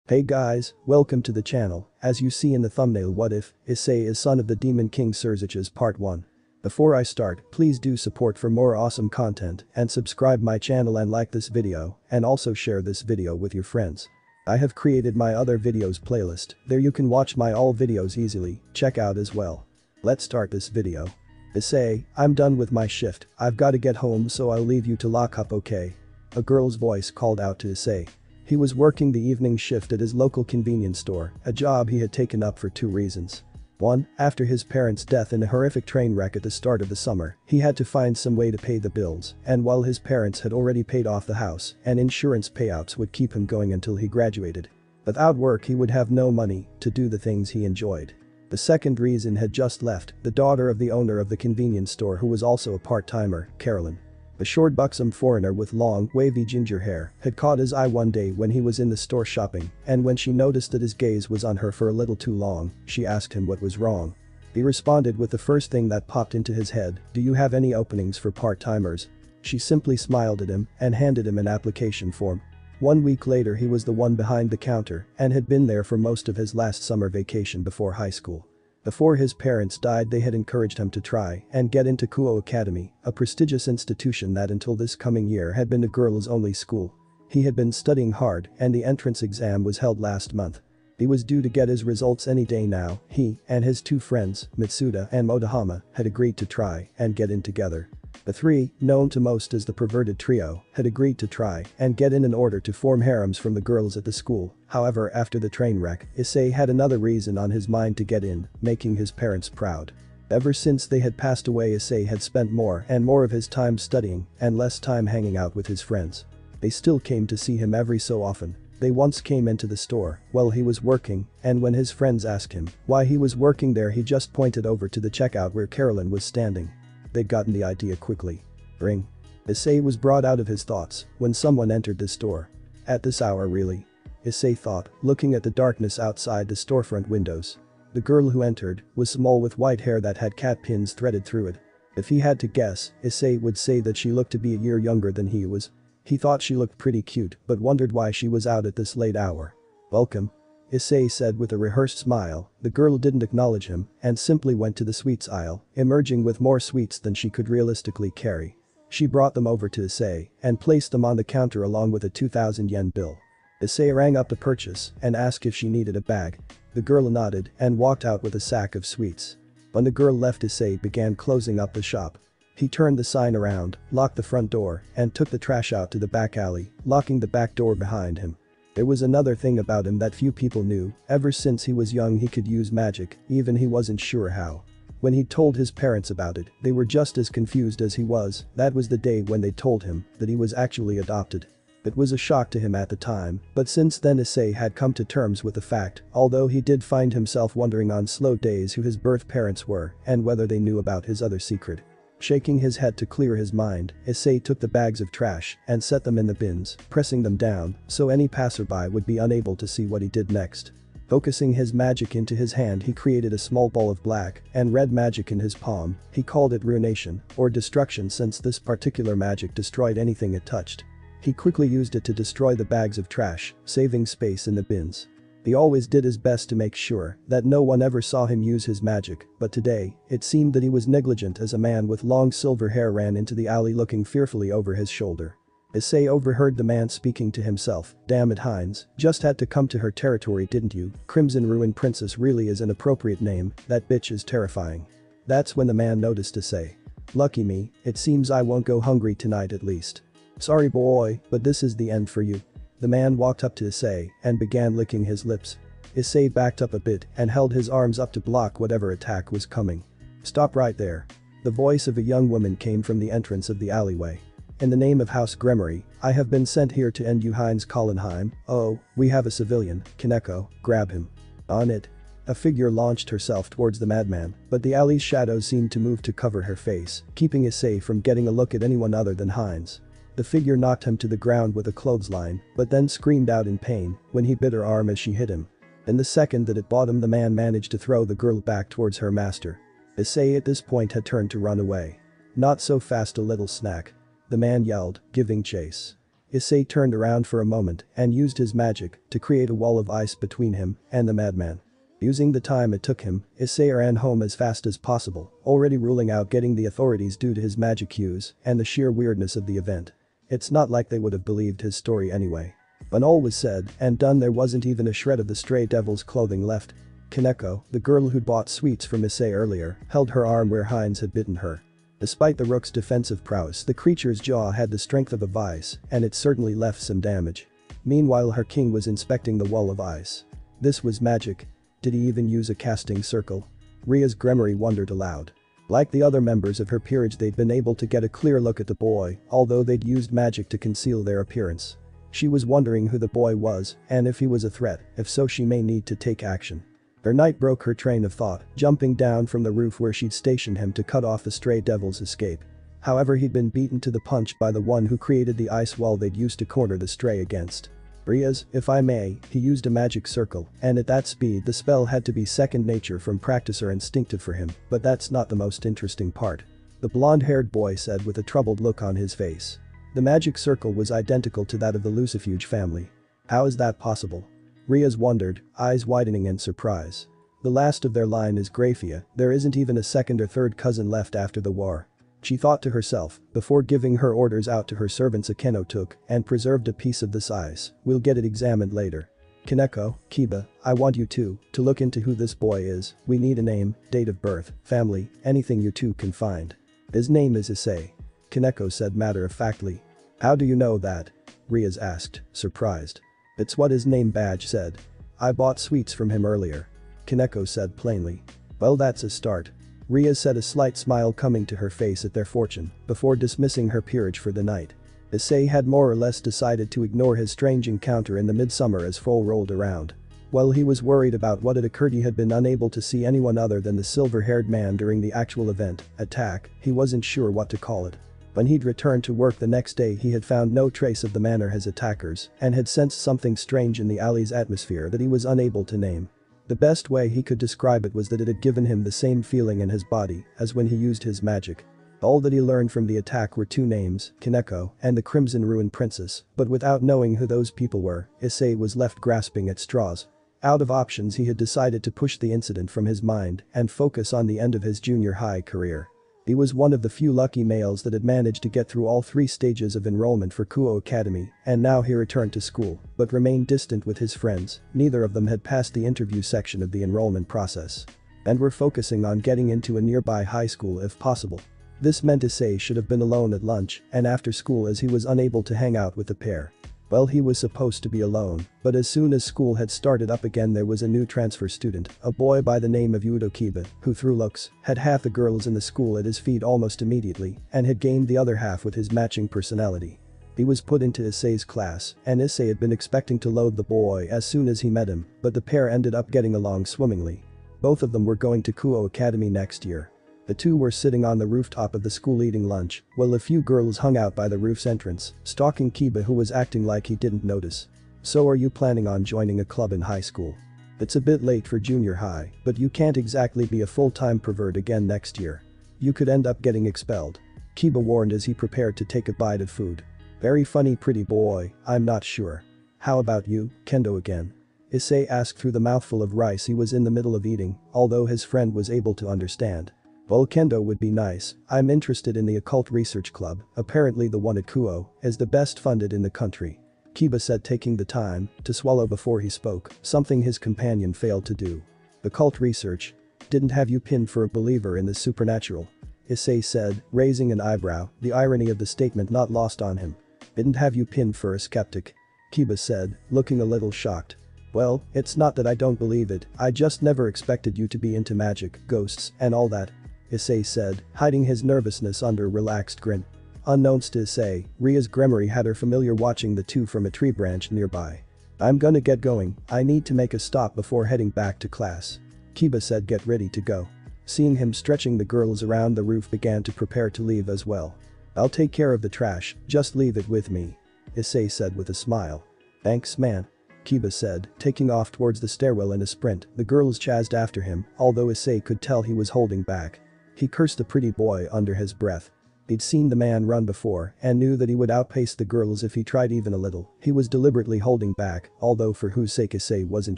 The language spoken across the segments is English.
Hey guys, welcome to the channel. As you see in the thumbnail, what if Issei is son of the Demon King Sirzechs Part 1. Before I start, please do support for more awesome content and subscribe my channel and like this video and also share this video with your friends. I have created my other videos playlist, there you can watch my all videos easily, check out as well. Let's start this video. Issei, I'm done with my shift, I've gotta get home so I'll leave you to lock up, okay? A girl's voice called out to Issei. He was working the evening shift at his local convenience store, a job he had taken up for two reasons. 1. After his parents' death in a horrific train wreck at the start of the summer, he had to find some way to pay the bills, and while his parents had already paid off the house, and insurance payouts would keep him going until he graduated. Without work he would have no money to do the things he enjoyed. The second reason had just left, the daughter of the owner of the convenience store who was also a part-timer, Carolyn. A short buxom foreigner with long, wavy ginger hair had caught his eye one day when he was in the store shopping, and when she noticed that his gaze was on her for a little too long, she asked him what was wrong. He responded with the first thing that popped into his head, "Do you have any openings for part-timers?" She simply smiled at him and handed him an application form. 1 week later he was the one behind the counter and had been there for most of his last summer vacation before high school. Before his parents died they had encouraged him to try and get into Kuo Academy, a prestigious institution that until this coming year had been a girls' only school. He had been studying hard and the entrance exam was held last month. He was due to get his results any day now. He and his two friends, Mitsuda and Motohama, had agreed to try and get in together. The three, known to most as the perverted trio, had agreed to try and get in order to form harems from the girls at the school. However, after the train wreck, Issei had another reason on his mind to get in, making his parents proud. Ever since they had passed away, Issei had spent more and more of his time studying and less time hanging out with his friends. They still came to see him every so often. They once came into the store while he was working, and when his friends asked him why he was working there, he just pointed over to the checkout where Carolyn was standing. They'd gotten the idea quickly. Ring. Issei was brought out of his thoughts when someone entered the store. At this hour, really? Issei thought, looking at the darkness outside the storefront windows. The girl who entered was small with white hair that had cat pins threaded through it. If he had to guess, Issei would say that she looked to be a year younger than he was. He thought she looked pretty cute but wondered why she was out at this late hour. "Welcome," Issei said with a rehearsed smile. The girl didn't acknowledge him and simply went to the sweets aisle, emerging with more sweets than she could realistically carry. She brought them over to Issei and placed them on the counter along with a 2,000 yen bill. Issei rang up the purchase and asked if she needed a bag. The girl nodded and walked out with a sack of sweets. When the girl left, Issei began closing up the shop. He turned the sign around, locked the front door, and took the trash out to the back alley, locking the back door behind him. There was another thing about him that few people knew. Ever since he was young he could use magic, even he wasn't sure how. When he told his parents about it, they were just as confused as he was. That was the day when they told him that he was actually adopted. It was a shock to him at the time, but since then Issei had come to terms with the fact, although he did find himself wondering on slow days who his birth parents were and whether they knew about his other secret. Shaking his head to clear his mind, Issei took the bags of trash and set them in the bins, pressing them down so any passerby would be unable to see what he did next. Focusing his magic into his hand, he created a small ball of black and red magic in his palm. He called it ruination, or destruction, since this particular magic destroyed anything it touched. He quickly used it to destroy the bags of trash, saving space in the bins. He always did his best to make sure that no one ever saw him use his magic, but today, it seemed that he was negligent as a man with long silver hair ran into the alley looking fearfully over his shoulder. Issei overheard the man speaking to himself. "Damn it, Hines, just had to come to her territory, didn't you? Crimson Ruin Princess really is an appropriate name, that bitch is terrifying." That's when the man noticed Issei. "Lucky me, it seems I won't go hungry tonight at least. Sorry boy, but this is the end for you." The man walked up to Issei and began licking his lips. Issei backed up a bit and held his arms up to block whatever attack was coming. "Stop right there." The voice of a young woman came from the entrance of the alleyway. "In the name of House Gremory, I have been sent here to end you, Heinz Collenheim." "Oh, we have a civilian, Kaneko, grab him." On it. A figure launched herself towards the madman, but the alley's shadows seemed to move to cover her face, keeping Issei from getting a look at anyone other than Heinz. The figure knocked him to the ground with a clothesline, but then screamed out in pain when he bit her arm as she hit him. In the second that it bought him, the man managed to throw the girl back towards her master. Issei at this point had turned to run away. "Not so fast, a little snack," the man yelled, giving chase. Issei turned around for a moment and used his magic to create a wall of ice between him and the madman. Using the time it took him, Issei ran home as fast as possible, already ruling out getting the authorities due to his magic use and the sheer weirdness of the event. It's not like they would have believed his story anyway. When all was said and done, there wasn't even a shred of the stray devil's clothing left. Kaneko, the girl who'd bought sweets from Issei earlier, held her arm where Heinz had bitten her. Despite the rook's defensive prowess, the creature's jaw had the strength of a vice, and it certainly left some damage. Meanwhile, her king was inspecting the wall of ice. This was magic. Did he even use a casting circle? Ria's Gremory wondered aloud. Like the other members of her peerage, they'd been able to get a clear look at the boy, although they'd used magic to conceal their appearance. She was wondering who the boy was and if he was a threat. If so, she may need to take action. Her knight broke her train of thought, jumping down from the roof where she'd stationed him to cut off the stray devil's escape. However, he'd been beaten to the punch by the one who created the ice wall they'd used to corner the stray against. Ria's, if I may, he used a magic circle, and at that speed the spell had to be second nature from practice or instinctive for him, but that's not the most interesting part. The blonde-haired boy said with a troubled look on his face. The magic circle was identical to that of the Lucifer family. How is that possible? Ria's wondered, eyes widening in surprise. The last of their line is Grayfia, there isn't even a second or third cousin left after the war. She thought to herself, before giving her orders out to her servants. Akeno took and preserved a piece of this ice, we'll get it examined later. Kaneko, Kiba, I want you two to look into who this boy is. We need a name, date of birth, family, anything you two can find. His name is Issei. Kaneko said matter-of-factly. How do you know that? Ria's asked, surprised. It's what his name badge said. I bought sweets from him earlier. Kaneko said plainly. Well, that's a start. Ria said, a slight smile coming to her face at their fortune, before dismissing her peerage for the night. Issei had more or less decided to ignore his strange encounter in the midsummer as fall rolled around. While he was worried about what had occurred, he had been unable to see anyone other than the silver-haired man during the actual event, attack. He wasn't sure what to call it. When he'd returned to work the next day, he had found no trace of the man or his attackers and had sensed something strange in the alley's atmosphere that he was unable to name. The best way he could describe it was that it had given him the same feeling in his body as when he used his magic. All that he learned from the attack were two names, Kaneko and the Crimson Ruin Princess, but without knowing who those people were, Issei was left grasping at straws. Out of options, he had decided to push the incident from his mind and focus on the end of his junior high career. He was one of the few lucky males that had managed to get through all 3 stages of enrollment for Kuo Academy, and now he returned to school, but remained distant with his friends. Neither of them had passed the interview section of the enrollment process. And were focusing on getting into a nearby high school if possible. This meant Issei should have been alone at lunch and after school, as he was unable to hang out with the pair. Well, he was supposed to be alone, but as soon as school had started up again, there was a new transfer student, a boy by the name of Hyoudou Kiba, who through looks, had half the girls in the school at his feet almost immediately and had gained the other half with his matching personality. He was put into Issei's class, and Issei had been expecting to load the boy as soon as he met him, but the pair ended up getting along swimmingly. Both of them were going to Kuo Academy next year. The two were sitting on the rooftop of the school eating lunch, while a few girls hung out by the roof's entrance, stalking Kiba, who was acting like he didn't notice. So are you planning on joining a club in high school? It's a bit late for junior high, but you can't exactly be a full-time pervert again next year. You could end up getting expelled. Kiba warned as he prepared to take a bite of food. Very funny, pretty boy, I'm not sure. How about you, Kendo again? Issei asked through the mouthful of rice he was in the middle of eating, although his friend was able to understand. Well, Kendo would be nice. I'm interested in the occult research club, apparently the one at Kuo is the best funded in the country. Kiba said, taking the time to swallow before he spoke, something his companion failed to do. Occult research? Didn't have you pinned for a believer in the supernatural? Issei said, raising an eyebrow, the irony of the statement not lost on him. Didn't have you pinned for a skeptic? Kiba said, looking a little shocked. Well, it's not that I don't believe it, I just never expected you to be into magic, ghosts, and all that. Issei said, hiding his nervousness under a relaxed grin. Unknowns to Issei, Ria's Gremory had her familiar watching the two from a tree branch nearby. I'm gonna get going, I need to make a stop before heading back to class. Kiba said, get ready to go. Seeing him stretching, the girls around the roof began to prepare to leave as well. I'll take care of the trash, just leave it with me. Issei said with a smile. Thanks, man. Kiba said, taking off towards the stairwell in a sprint. The girls chased after him, although Issei could tell he was holding back. He cursed the pretty boy under his breath. He'd seen the man run before and knew that he would outpace the girls if he tried even a little. He was deliberately holding back, although for whose sake Issei wasn't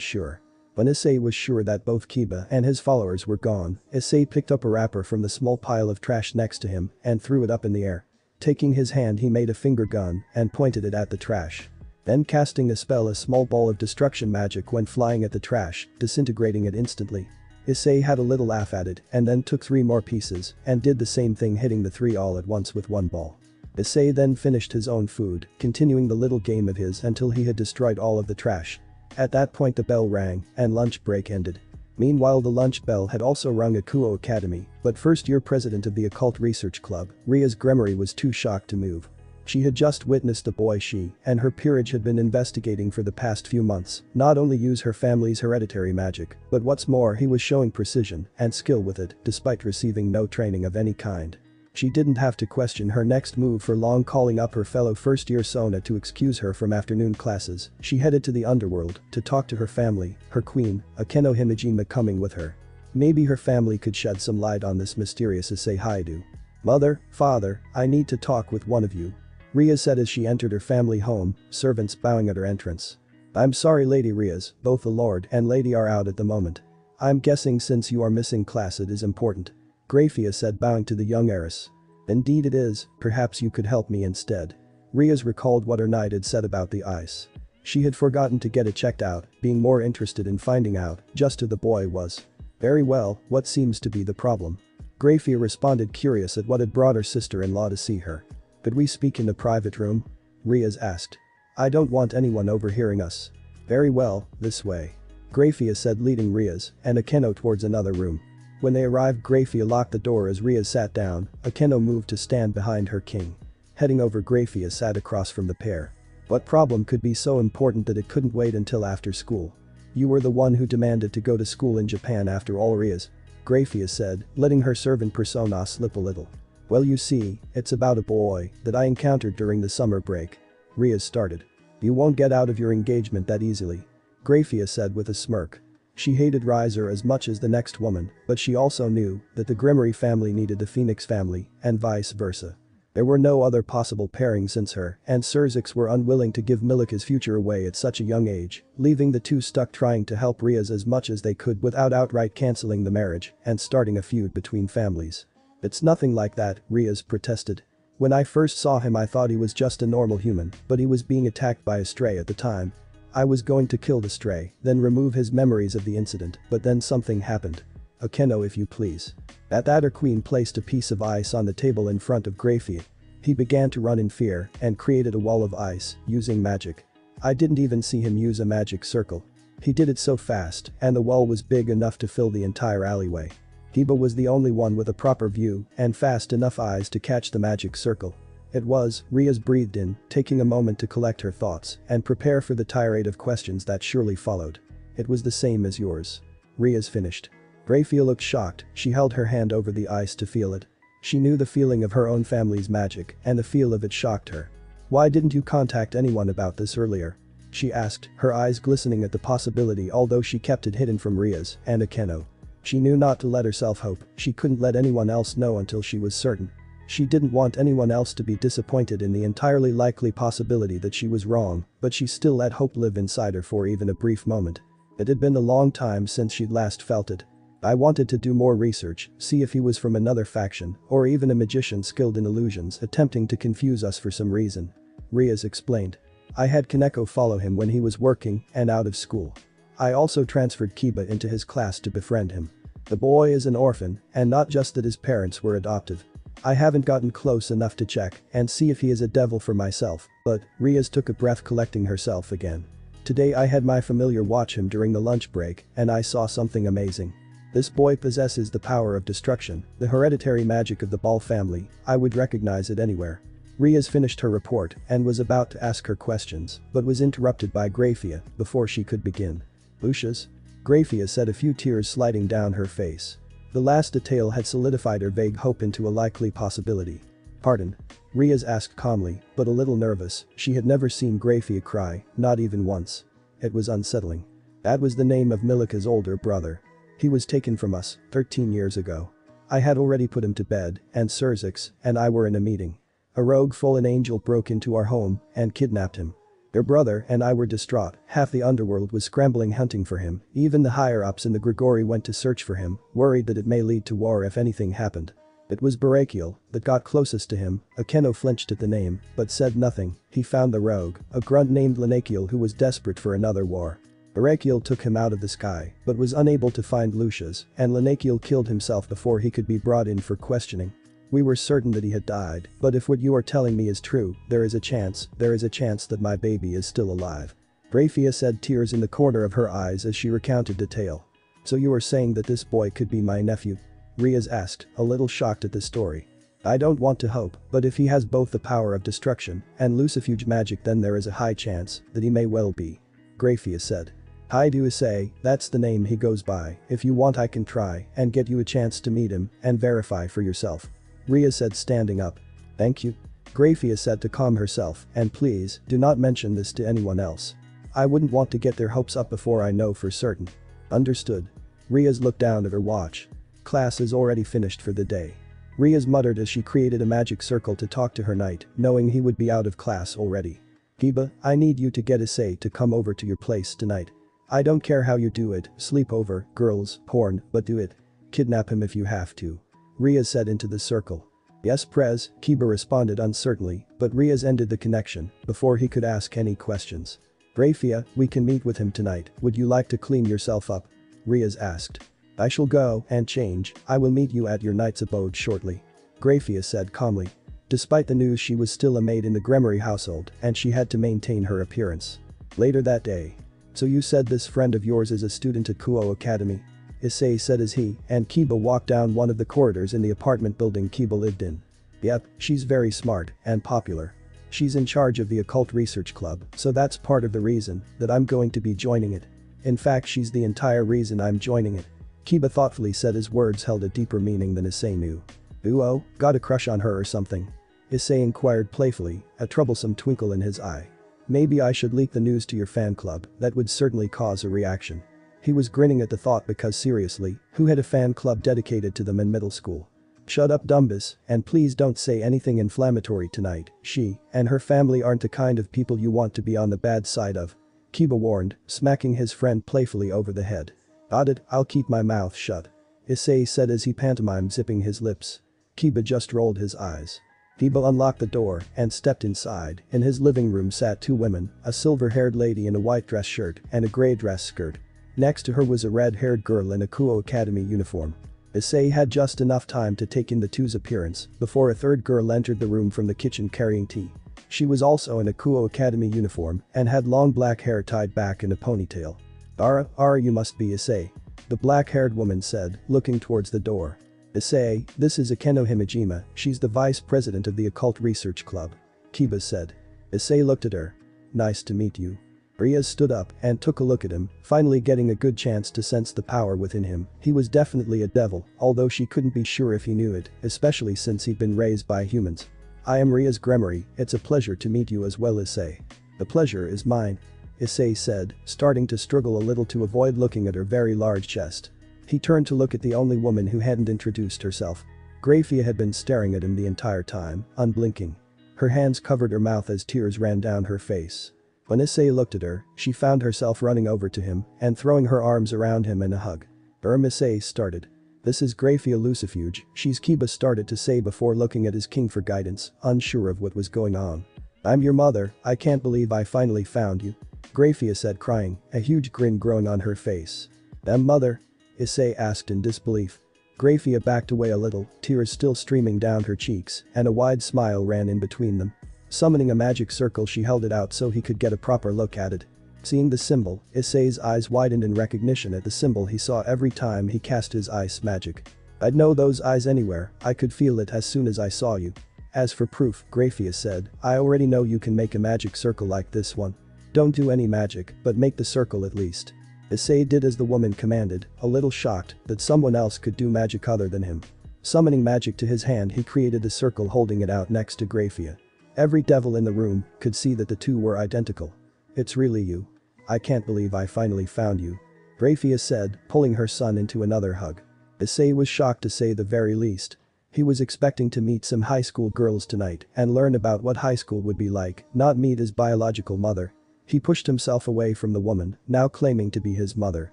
sure. When Issei was sure that both Kiba and his followers were gone, Issei picked up a wrapper from the small pile of trash next to him and threw it up in the air. Taking his hand, he made a finger gun and pointed it at the trash. Then casting a spell, a small ball of destruction magic went flying at the trash, disintegrating it instantly. Issei had a little laugh at it and then took 3 more pieces and did the same thing, hitting the 3 all at once with 1 ball. Issei then finished his own food, continuing the little game of his until he had destroyed all of the trash. At that point the bell rang and lunch break ended. Meanwhile, the lunch bell had also rung at Kuo Academy, but first-year president of the Occult Research Club, Ria's Gremory, was too shocked to move. She had just witnessed a boy she and her peerage had been investigating for the past few months not only use her family's hereditary magic, but what's more, he was showing precision and skill with it despite receiving no training of any kind. She didn't have to question her next move for long. Calling up her fellow first-year Sona to excuse her from afternoon classes, she headed to the underworld to talk to her family, her queen, Akeno Himejima, coming with her. Maybe her family could shed some light on this mysterious Issei Hyoudou. "Mother, father, I need to talk with one of you," Ria said as she entered her family home, servants bowing at her entrance. "I'm sorry, Lady Rias, both the Lord and Lady are out at the moment. I'm guessing since you are missing class it is important," Grayfia said, bowing to the young heiress. "Indeed it is, perhaps you could help me instead." Rias recalled what her knight had said about the ice. She had forgotten to get it checked out, being more interested in finding out just who the boy was. "Very well, what seems to be the problem?" Grayfia responded, curious at what had brought her sister-in-law to see her. "Could we speak in the private room?" Rias asked. "I don't want anyone overhearing us." "Very well, this way," Grayfia said, leading Rias and Akeno towards another room. When they arrived, Grayfia locked the door as Rias sat down. Akeno moved to stand behind her king. Heading over, Grayfia sat across from the pair. What problem could be so important that it couldn't wait until after school? "You were the one who demanded to go to school in Japan after all, Rias," Grayfia said, letting her servant persona slip a little. "Well, you see, it's about a boy that I encountered during the summer break," Rias started. "You won't get out of your engagement that easily," Grayfia said with a smirk. She hated Riser as much as the next woman, but she also knew that the Gremory family needed the Phoenix family, and vice versa. There were no other possible pairings since her and Sirzechs were unwilling to give Milika's future away at such a young age, leaving the two stuck trying to help Rias as much as they could without outright cancelling the marriage and starting a feud between families. "It's nothing like that," Rias protested. "When I first saw him I thought he was just a normal human, but he was being attacked by a stray at the time. I was going to kill the stray, then remove his memories of the incident, but then something happened. Akeno, if you please." At that, her queen placed a piece of ice on the table in front of Grayfia. He began to run in fear and created a wall of ice using magic. I didn't even see him use a magic circle. He did it so fast and the wall was big enough to fill the entire alleyway. Hiba was the only one with a proper view and fast enough eyes to catch the magic circle. "It was," Rias breathed in, taking a moment to collect her thoughts and prepare for the tirade of questions that surely followed. "It was the same as yours," Rias finished. Grayfia looked shocked. She held her hand over the ice to feel it. She knew the feeling of her own family's magic and the feel of it shocked her. "Why didn't you contact anyone about this earlier?" she asked, her eyes glistening at the possibility, although she kept it hidden from Rias and Akeno. She knew not to let herself hope. She couldn't let anyone else know until she was certain. She didn't want anyone else to be disappointed in the entirely likely possibility that she was wrong, but she still let hope live inside her for even a brief moment. It had been a long time since she'd last felt it. "I wanted to do more research, see if he was from another faction or even a magician skilled in illusions attempting to confuse us for some reason," Rias explained. "I had Kaneko follow him when he was working and out of school. I also transferred Kiba into his class to befriend him. The boy is an orphan, and not just that his parents were adoptive. I haven't gotten close enough to check and see if he is a devil for myself, but," Rias took a breath, collecting herself again. "Today I had my familiar watch him during the lunch break and I saw something amazing. This boy possesses the power of destruction, the hereditary magic of the Ball family. I would recognize it anywhere." Rias finished her report and was about to ask her questions, but was interrupted by Grayfia before she could begin. "Lucius?" Grayfia said, a few tears sliding down her face. The last detail had solidified her vague hope into a likely possibility. "Pardon?" Rias asked calmly, but a little nervous. She had never seen Grayfia cry, not even once. It was unsettling. "That was the name of Milika's older brother. He was taken from us 13 years ago." I had already put him to bed, and Sirzechs and I were in a meeting. A rogue fallen angel broke into our home and kidnapped him. Your brother and I were distraught, half the underworld was scrambling hunting for him, even the higher-ups in the Grigori went to search for him, worried that it may lead to war if anything happened. It was Barakiel that got closest to him. Akeno flinched at the name, but said nothing. He found the rogue, a grunt named Lenakiel who was desperate for another war. Barakiel took him out of the sky, but was unable to find Lucius, and Lenakiel killed himself before he could be brought in for questioning. We were certain that he had died, but if what you are telling me is true, there is a chance that my baby is still alive. Grayfia said, tears in the corner of her eyes as she recounted the tale. So you are saying that this boy could be my nephew? Riaz asked, a little shocked at the story. I don't want to hope, but if he has both the power of destruction and Lucifuge magic, then there is a high chance that he may well be. Grayfia said. Hyoudou Issei, that's the name he goes by. If you want I can try and get you a chance to meet him and verify for yourself. Riaz said, standing up. Thank you. Grayfia said to calm herself, and please, do not mention this to anyone else. I wouldn't want to get their hopes up before I know for certain. Understood. Riaz looked down at her watch. Class is already finished for the day. Riaz muttered as she created a magic circle to talk to her knight, knowing he would be out of class already. Kiba, I need you to get Issei to come over to your place tonight. I don't care how you do it, sleepover, girls, porn, but do it. Kidnap him if you have to. Riaz said into the circle. Yes, Prez, Kiba responded uncertainly, but Riaz ended the connection before he could ask any questions. Grayfia, we can meet with him tonight, would you like to clean yourself up? Riaz asked. I shall go and change, I will meet you at your knight's abode shortly. Grayfia said calmly. Despite the news, she was still a maid in the Gremory household and she had to maintain her appearance. Later that day. So you said this friend of yours is a student at Kuo Academy? Issei said as he and Kiba walked down one of the corridors in the apartment building Kiba lived in. Yep, she's very smart and popular. She's in charge of the occult research club, so that's part of the reason that I'm going to be joining it. In fact, she's the entire reason I'm joining it. Kiba thoughtfully said his words held a deeper meaning than Issei knew. Ooh, got a crush on her or something? Issei inquired playfully, a troublesome twinkle in his eye. Maybe I should leak the news to your fan club, that would certainly cause a reaction. He was grinning at the thought because seriously, who had a fan club dedicated to them in middle school? Shut up Dumbus, and please don't say anything inflammatory tonight, she and her family aren't the kind of people you want to be on the bad side of. Kiba warned, smacking his friend playfully over the head. Got it, I'll keep my mouth shut. Issei said as he pantomimed zipping his lips. Kiba just rolled his eyes. Kiba unlocked the door and stepped inside. In his living room sat two women, a silver-haired lady in a white dress shirt and a grey dress skirt. Next to her was a red-haired girl in a Kuo Academy uniform. Issei had just enough time to take in the two's appearance before a third girl entered the room from the kitchen carrying tea. She was also in a Kuo Academy uniform and had long black hair tied back in a ponytail. Ara, you must be Issei. The black-haired woman said, looking towards the door. Issei, this is Akeno Himejima, she's the vice president of the occult research club. Kiba said. Issei looked at her. Nice to meet you. Riaz stood up and took a look at him, finally getting a good chance to sense the power within him. He was definitely a devil, although she couldn't be sure if he knew it, especially since he'd been raised by humans. I am Riaz Gremory, it's a pleasure to meet you as well, Issei. The pleasure is mine. Issei said, starting to struggle a little to avoid looking at her very large chest. He turned to look at the only woman who hadn't introduced herself. Grayfia had been staring at him the entire time, unblinking. Her hands covered her mouth as tears ran down her face. When Issei looked at her, she found herself running over to him and throwing her arms around him in a hug. Issei started. This is Grayfia Lucifuge, she's Kiba started to say before looking at his king for guidance, unsure of what was going on. I'm your mother, I can't believe I finally found you. Grayfia said crying, a huge grin growing on her face. Mother? Issei asked in disbelief. Grayfia backed away a little, tears still streaming down her cheeks, and a wide smile ran in between them. Summoning a magic circle, she held it out so he could get a proper look at it. Seeing the symbol, Issei's eyes widened in recognition at the symbol he saw every time he cast his ice magic. I'd know those eyes anywhere, I could feel it as soon as I saw you. As for proof, Grayfia said, I already know you can make a magic circle like this one. Don't do any magic, but make the circle at least. Issei did as the woman commanded, a little shocked that someone else could do magic other than him. Summoning magic to his hand, he created a circle holding it out next to Grayfia. Every devil in the room could see that the two were identical. It's really you. I can't believe I finally found you. Grayfia said, pulling her son into another hug. Issei was shocked to say the very least. He was expecting to meet some high school girls tonight and learn about what high school would be like, not meet his biological mother. He pushed himself away from the woman, now claiming to be his mother.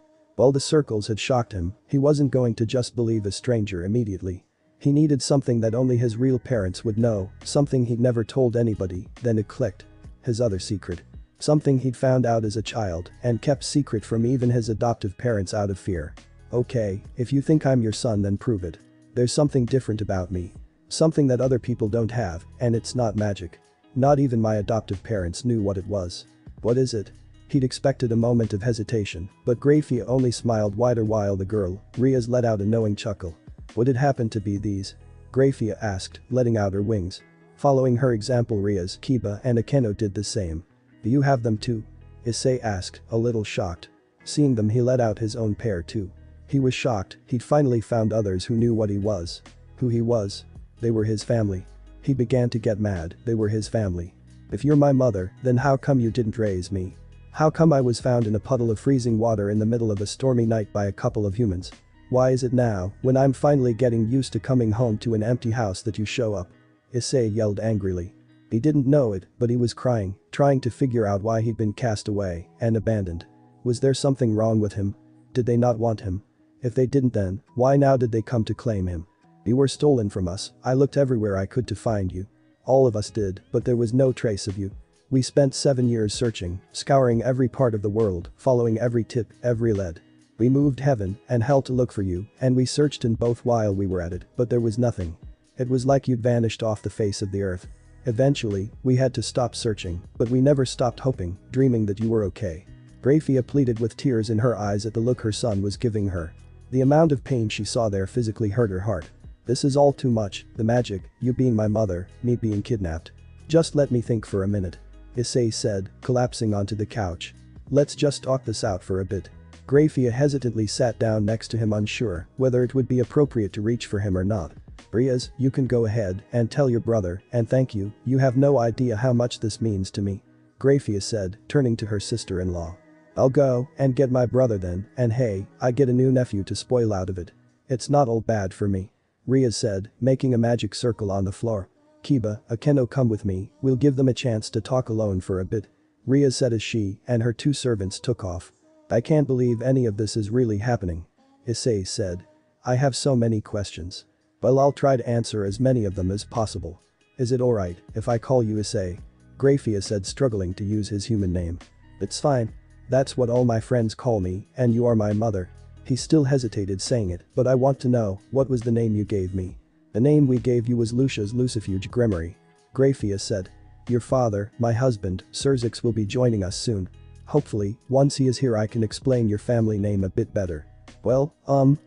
While the circles had shocked him, he wasn't going to just believe a stranger immediately. He needed something that only his real parents would know, something he'd never told anybody, then it clicked. His other secret. Something he'd found out as a child and kept secret from even his adoptive parents out of fear. Okay, if you think I'm your son then prove it. There's something different about me. Something that other people don't have, and it's not magic. Not even my adoptive parents knew what it was. What is it? He'd expected a moment of hesitation, but Grayfia only smiled wider while the girl, Riaz, let out a knowing chuckle. Would it happen to be these? Grayfia asked, letting out her wings. Following her example, Riaz, Kiba and Akeno did the same. Do you have them too? Issei asked, a little shocked. Seeing them, he let out his own pair too. He was shocked, he'd finally found others who knew what he was. Who he was. They were his family. He began to get mad, they were his family. If you're my mother, then how come you didn't raise me? How come I was found in a puddle of freezing water in the middle of a stormy night by a couple of humans? Why is it now, when I'm finally getting used to coming home to an empty house, that you show up? Issei yelled angrily. He didn't know it, but he was crying, trying to figure out why he'd been cast away and abandoned. Was there something wrong with him? Did they not want him? If they didn't, then why now did they come to claim him? You were stolen from us. I looked everywhere I could to find you. All of us did, but there was no trace of you. We spent 7 years searching, scouring every part of the world, following every tip, every lead. We moved heaven and hell to look for you, and we searched in both while we were at it, but there was nothing. It was like you'd vanished off the face of the earth. Eventually, we had to stop searching, but we never stopped hoping, dreaming that you were okay. Grayfia pleaded with tears in her eyes at the look her son was giving her. The amount of pain she saw there physically hurt her heart. This is all too much, the magic, you being my mother, me being kidnapped. Just let me think for a minute. Issei said, collapsing onto the couch. Let's just talk this out for a bit. Grayfia hesitantly sat down next to him, unsure whether it would be appropriate to reach for him or not. Riaz, you can go ahead and tell your brother, and thank you, you have no idea how much this means to me. Grayfia said, turning to her sister-in-law. I'll go and get my brother then, and hey, I get a new nephew to spoil out of it. It's not all bad for me. Riaz said, making a magic circle on the floor. Kiba, Akeno, come with me, we'll give them a chance to talk alone for a bit. Riaz said as she and her 2 servants took off. I can't believe any of this is really happening. Issei said. I have so many questions. Well, I'll try to answer as many of them as possible. Is it alright if I call you Issei? Grayfia said, struggling to use his human name. It's fine. That's what all my friends call me, and you are my mother. He still hesitated saying it, but I want to know, what was the name you gave me? The name we gave you was Lucia's Lucifuge Grimory. Grayfia said. Your father, my husband, Sirzechs, will be joining us soon. Hopefully, once he is here I can explain your family name a bit better. Well,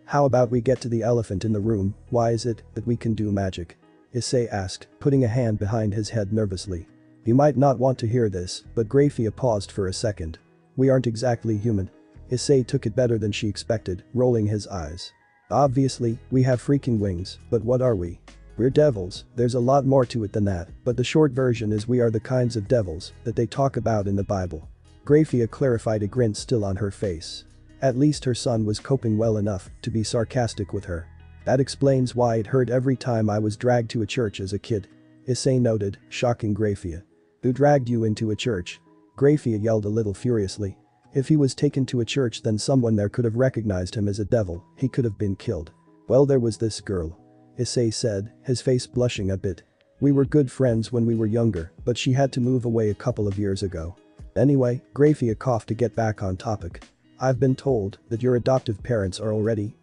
how about we get to the elephant in the room? Why is it that we can do magic? Issei asked, putting a hand behind his head nervously. You might not want to hear this, but Grayfia paused for a second. We aren't exactly human. Issei took it better than she expected, rolling his eyes. Obviously, we have freaking wings, but what are we? We're devils. There's a lot more to it than that, but the short version is we are the kinds of devils that they talk about in the Bible. Grayfia clarified, a grin still on her face. At least her son was coping well enough to be sarcastic with her. That explains why it hurt every time I was dragged to a church as a kid. Issei noted, shocking Grayfia. Who dragged you into a church? Grayfia yelled a little furiously. If he was taken to a church, then someone there could have recognized him as a devil, he could have been killed. Well, there was this girl. Issei said, his face blushing a bit. We were good friends when we were younger, but she had to move away a couple of years ago. Anyway, Grayfia coughed to get back on topic. I've been told that your adoptive parents are already,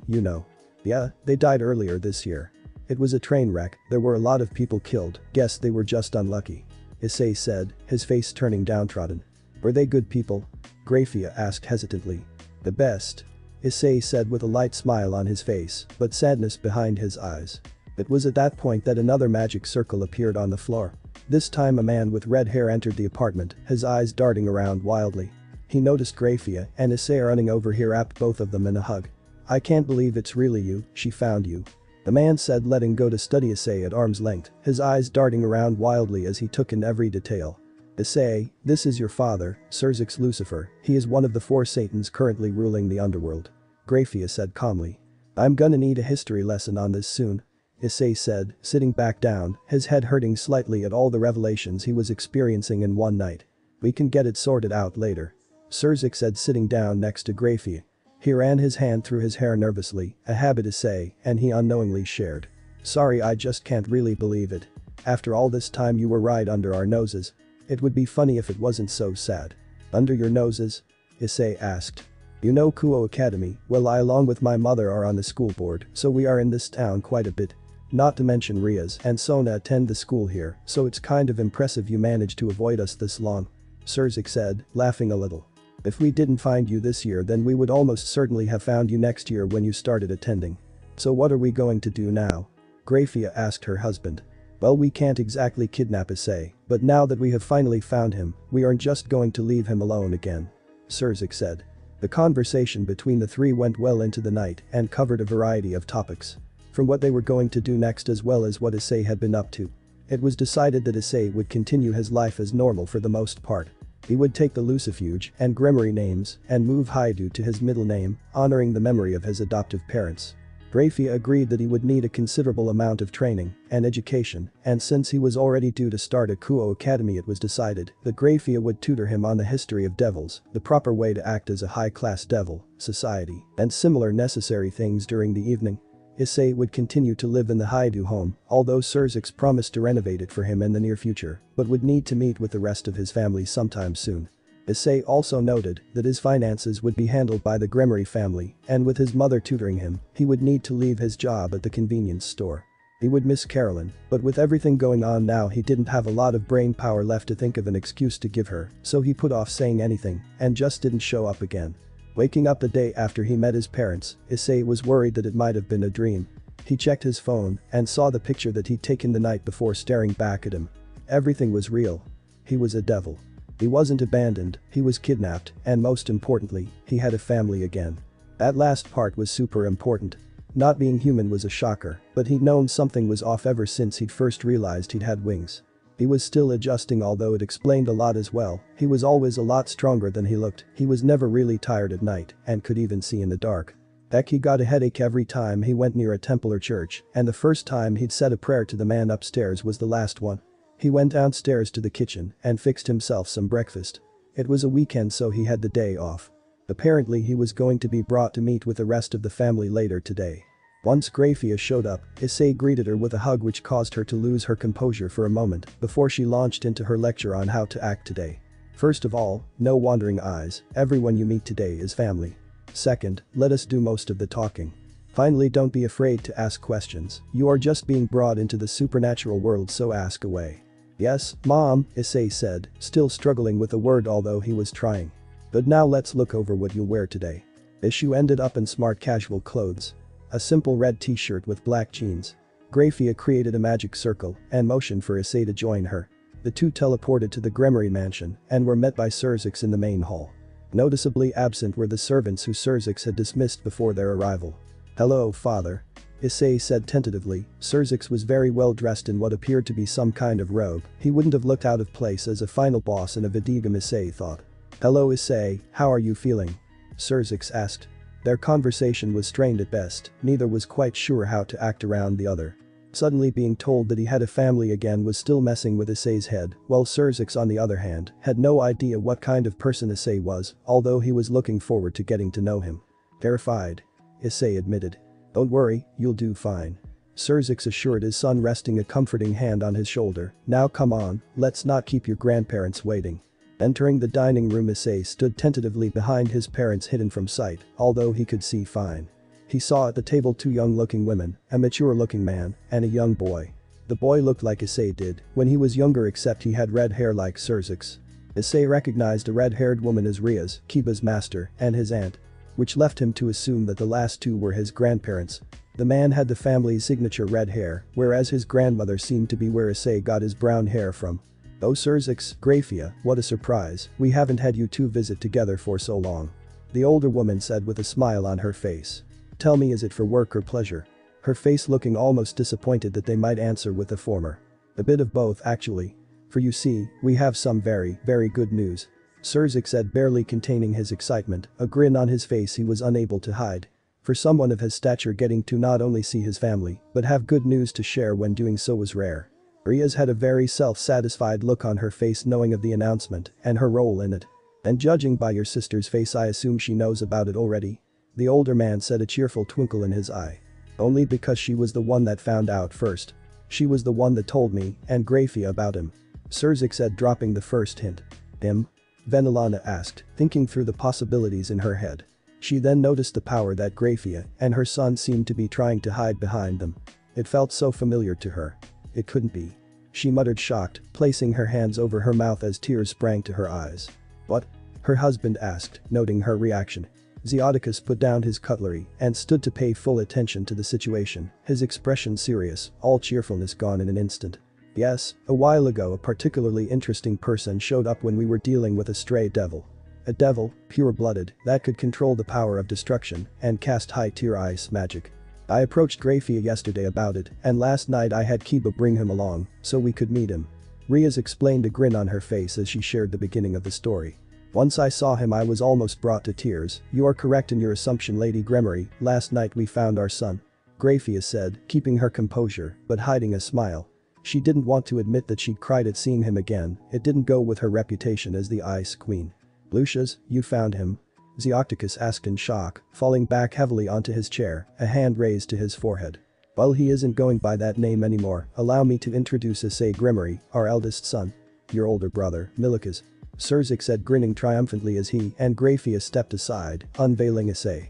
you know. Yeah, they died earlier this year. It was a train wreck, there were a lot of people killed, guess they were just unlucky. Issei said, his face turning downtrodden. Were they good people? Grayfia asked hesitantly. The best. Issei said with a light smile on his face, but sadness behind his eyes. It was at that point that another magic circle appeared on the floor. This time a man with red hair entered the apartment, his eyes darting around wildly. He noticed Grayfia and Issei running over here, wrapped both of them in a hug. I can't believe it's really you, she found you. The man said, letting go to study Issei at arm's length, his eyes darting around wildly as he took in every detail. Issei, this is your father, Sirzechs Lucifer, he is one of the 4 Satans currently ruling the underworld. Grayfia said calmly. I'm gonna need a history lesson on this soon. Issei said, sitting back down, his head hurting slightly at all the revelations he was experiencing in one night. We can get it sorted out later. Sirzechs said, sitting down next to Grayfia. He ran his hand through his hair nervously, a habit Issei and he unknowingly shared. Sorry, I just can't really believe it. After all this time you were right under our noses. It would be funny if it wasn't so sad. Under your noses? Issei asked. You know Kuo Academy, well I along with my mother are on the school board, so we are in this town quite a bit. Not to mention Riaz and Sona attend the school here, so it's kind of impressive you managed to avoid us this long. Sirzechs said, laughing a little. If we didn't find you this year then we would almost certainly have found you next year when you started attending. So what are we going to do now? Grayfia asked her husband. Well, we can't exactly kidnap Issei, but now that we have finally found him, we aren't just going to leave him alone again. Sirzechs said. The conversation between the three went well into the night and covered a variety of topics. From what they were going to do next as well as what Issei had been up to. It was decided that Issei would continue his life as normal for the most part. He would take the Lucifer and Grayfia names and move Hyoudou to his middle name, honoring the memory of his adoptive parents. Grayfia agreed that he would need a considerable amount of training and education, and since he was already due to start at Kuo Academy, it was decided that Grayfia would tutor him on the history of devils, the proper way to act as a high-class devil, society, and similar necessary things during the evening. Issei would continue to live in the Hyoudou home, although Sirzechs promised to renovate it for him in the near future, but would need to meet with the rest of his family sometime soon. Issei also noted that his finances would be handled by the Grayfia family, and with his mother tutoring him, he would need to leave his job at the convenience store. He would miss Carolyn, but with everything going on now he didn't have a lot of brain power left to think of an excuse to give her, so he put off saying anything and just didn't show up again. Waking up the day after he met his parents, Issei was worried that it might have been a dream. He checked his phone and saw the picture that he'd taken the night before staring back at him. Everything was real. He was a devil. He wasn't abandoned, he was kidnapped, and most importantly, he had a family again. That last part was super important. Not being human was a shocker, but he'd known something was off ever since he'd first realized he'd had wings. He was still adjusting, although it explained a lot as well. He was always a lot stronger than he looked, he was never really tired at night and could even see in the dark. Heck, he got a headache every time he went near a temple or church, and the first time he'd said a prayer to the man upstairs was the last one. He went downstairs to the kitchen and fixed himself some breakfast. It was a weekend, so he had the day off. Apparently he was going to be brought to meet with the rest of the family later today. Once Grayfia showed up, Issei greeted her with a hug which caused her to lose her composure for a moment before she launched into her lecture on how to act today. First of all, no wandering eyes, everyone you meet today is family. Second, let us do most of the talking. Finally, don't be afraid to ask questions, you are just being brought into the supernatural world, so ask away. Yes, Mom, Issei said, still struggling with the word although he was trying. But now let's look over what you'll wear today. Issei ended up in smart casual clothes. A simple red t-shirt with black jeans. Grayfia created a magic circle and motioned for Issei to join her. The two teleported to the Grayfia mansion and were met by Sirzechs in the main hall. Noticeably absent were the servants who Sirzechs had dismissed before their arrival. Hello, father. Issei said tentatively. Sirzechs was very well dressed in what appeared to be some kind of robe. He wouldn't have looked out of place as a final boss in a video game, Issei thought. Hello Issei, how are you feeling? Sirzechs asked. Their conversation was strained at best, neither was quite sure how to act around the other. Suddenly being told that he had a family again was still messing with Issei's head, while Sirzechs on the other hand had no idea what kind of person Issei was, although he was looking forward to getting to know him. Terrified. Issei admitted. Don't worry, you'll do fine. Sirzechs assured his son, resting a comforting hand on his shoulder. Now come on, let's not keep your grandparents waiting. Entering the dining room, Issei stood tentatively behind his parents, hidden from sight, although he could see fine. He saw at the table two young-looking women, a mature-looking man, and a young boy. The boy looked like Issei did when he was younger, except he had red hair like Sirzechs. Issei recognized a red-haired woman as Riaz, Kiba's master, and his aunt, which left him to assume that the last two were his grandparents. The man had the family's signature red hair, whereas his grandmother seemed to be where Issei got his brown hair from. Oh, Sirzechs, Grayfia, what a surprise, we haven't had you two visit together for so long. The older woman said with a smile on her face. Tell me, is it for work or pleasure? Her face looking almost disappointed that they might answer with the former. A bit of both actually. For you see, we have some very, very good news. Sirzechs said, barely containing his excitement, a grin on his face he was unable to hide. For someone of his stature, getting to not only see his family, but have good news to share when doing so was rare. Ria's had a very self-satisfied look on her face knowing of the announcement and her role in it. And judging by your sister's face, I assume she knows about it already. The older man said, a cheerful twinkle in his eye. Only because she was the one that found out first. She was the one that told me and Grayfia about him. Sirzechs said, dropping the first hint. Him? Venelana asked, thinking through the possibilities in her head. She then noticed the power that Grayfia and her son seemed to be trying to hide behind them. It felt so familiar to her. It couldn't be. She muttered, shocked, placing her hands over her mouth as tears sprang to her eyes. What? Her husband asked, noting her reaction. Xiaudicus put down his cutlery and stood to pay full attention to the situation, his expression serious, all cheerfulness gone in an instant. Yes, a while ago a particularly interesting person showed up when we were dealing with a stray devil. A devil, pure-blooded, that could control the power of destruction and cast high-tier ice magic. I approached Grayfia yesterday about it, and last night I had Kiba bring him along so we could meet him. Riaz explained, a grin on her face as she shared the beginning of the story. Once I saw him I was almost brought to tears. You are correct in your assumption, Lady Gremory. Last night we found our son. Grayfia said, keeping her composure but hiding a smile. She didn't want to admit that she'd cried at seeing him again. It didn't go with her reputation as the Ice Queen. Lucius, you found him? Xiaudicus asked in shock, falling back heavily onto his chair, a hand raised to his forehead. Well, he isn't going by that name anymore. Allow me to introduce Issei Gremory, our eldest son. Your older brother, Milikas. Sirzechs said, grinning triumphantly as he and Grayfia stepped aside, unveiling Issei.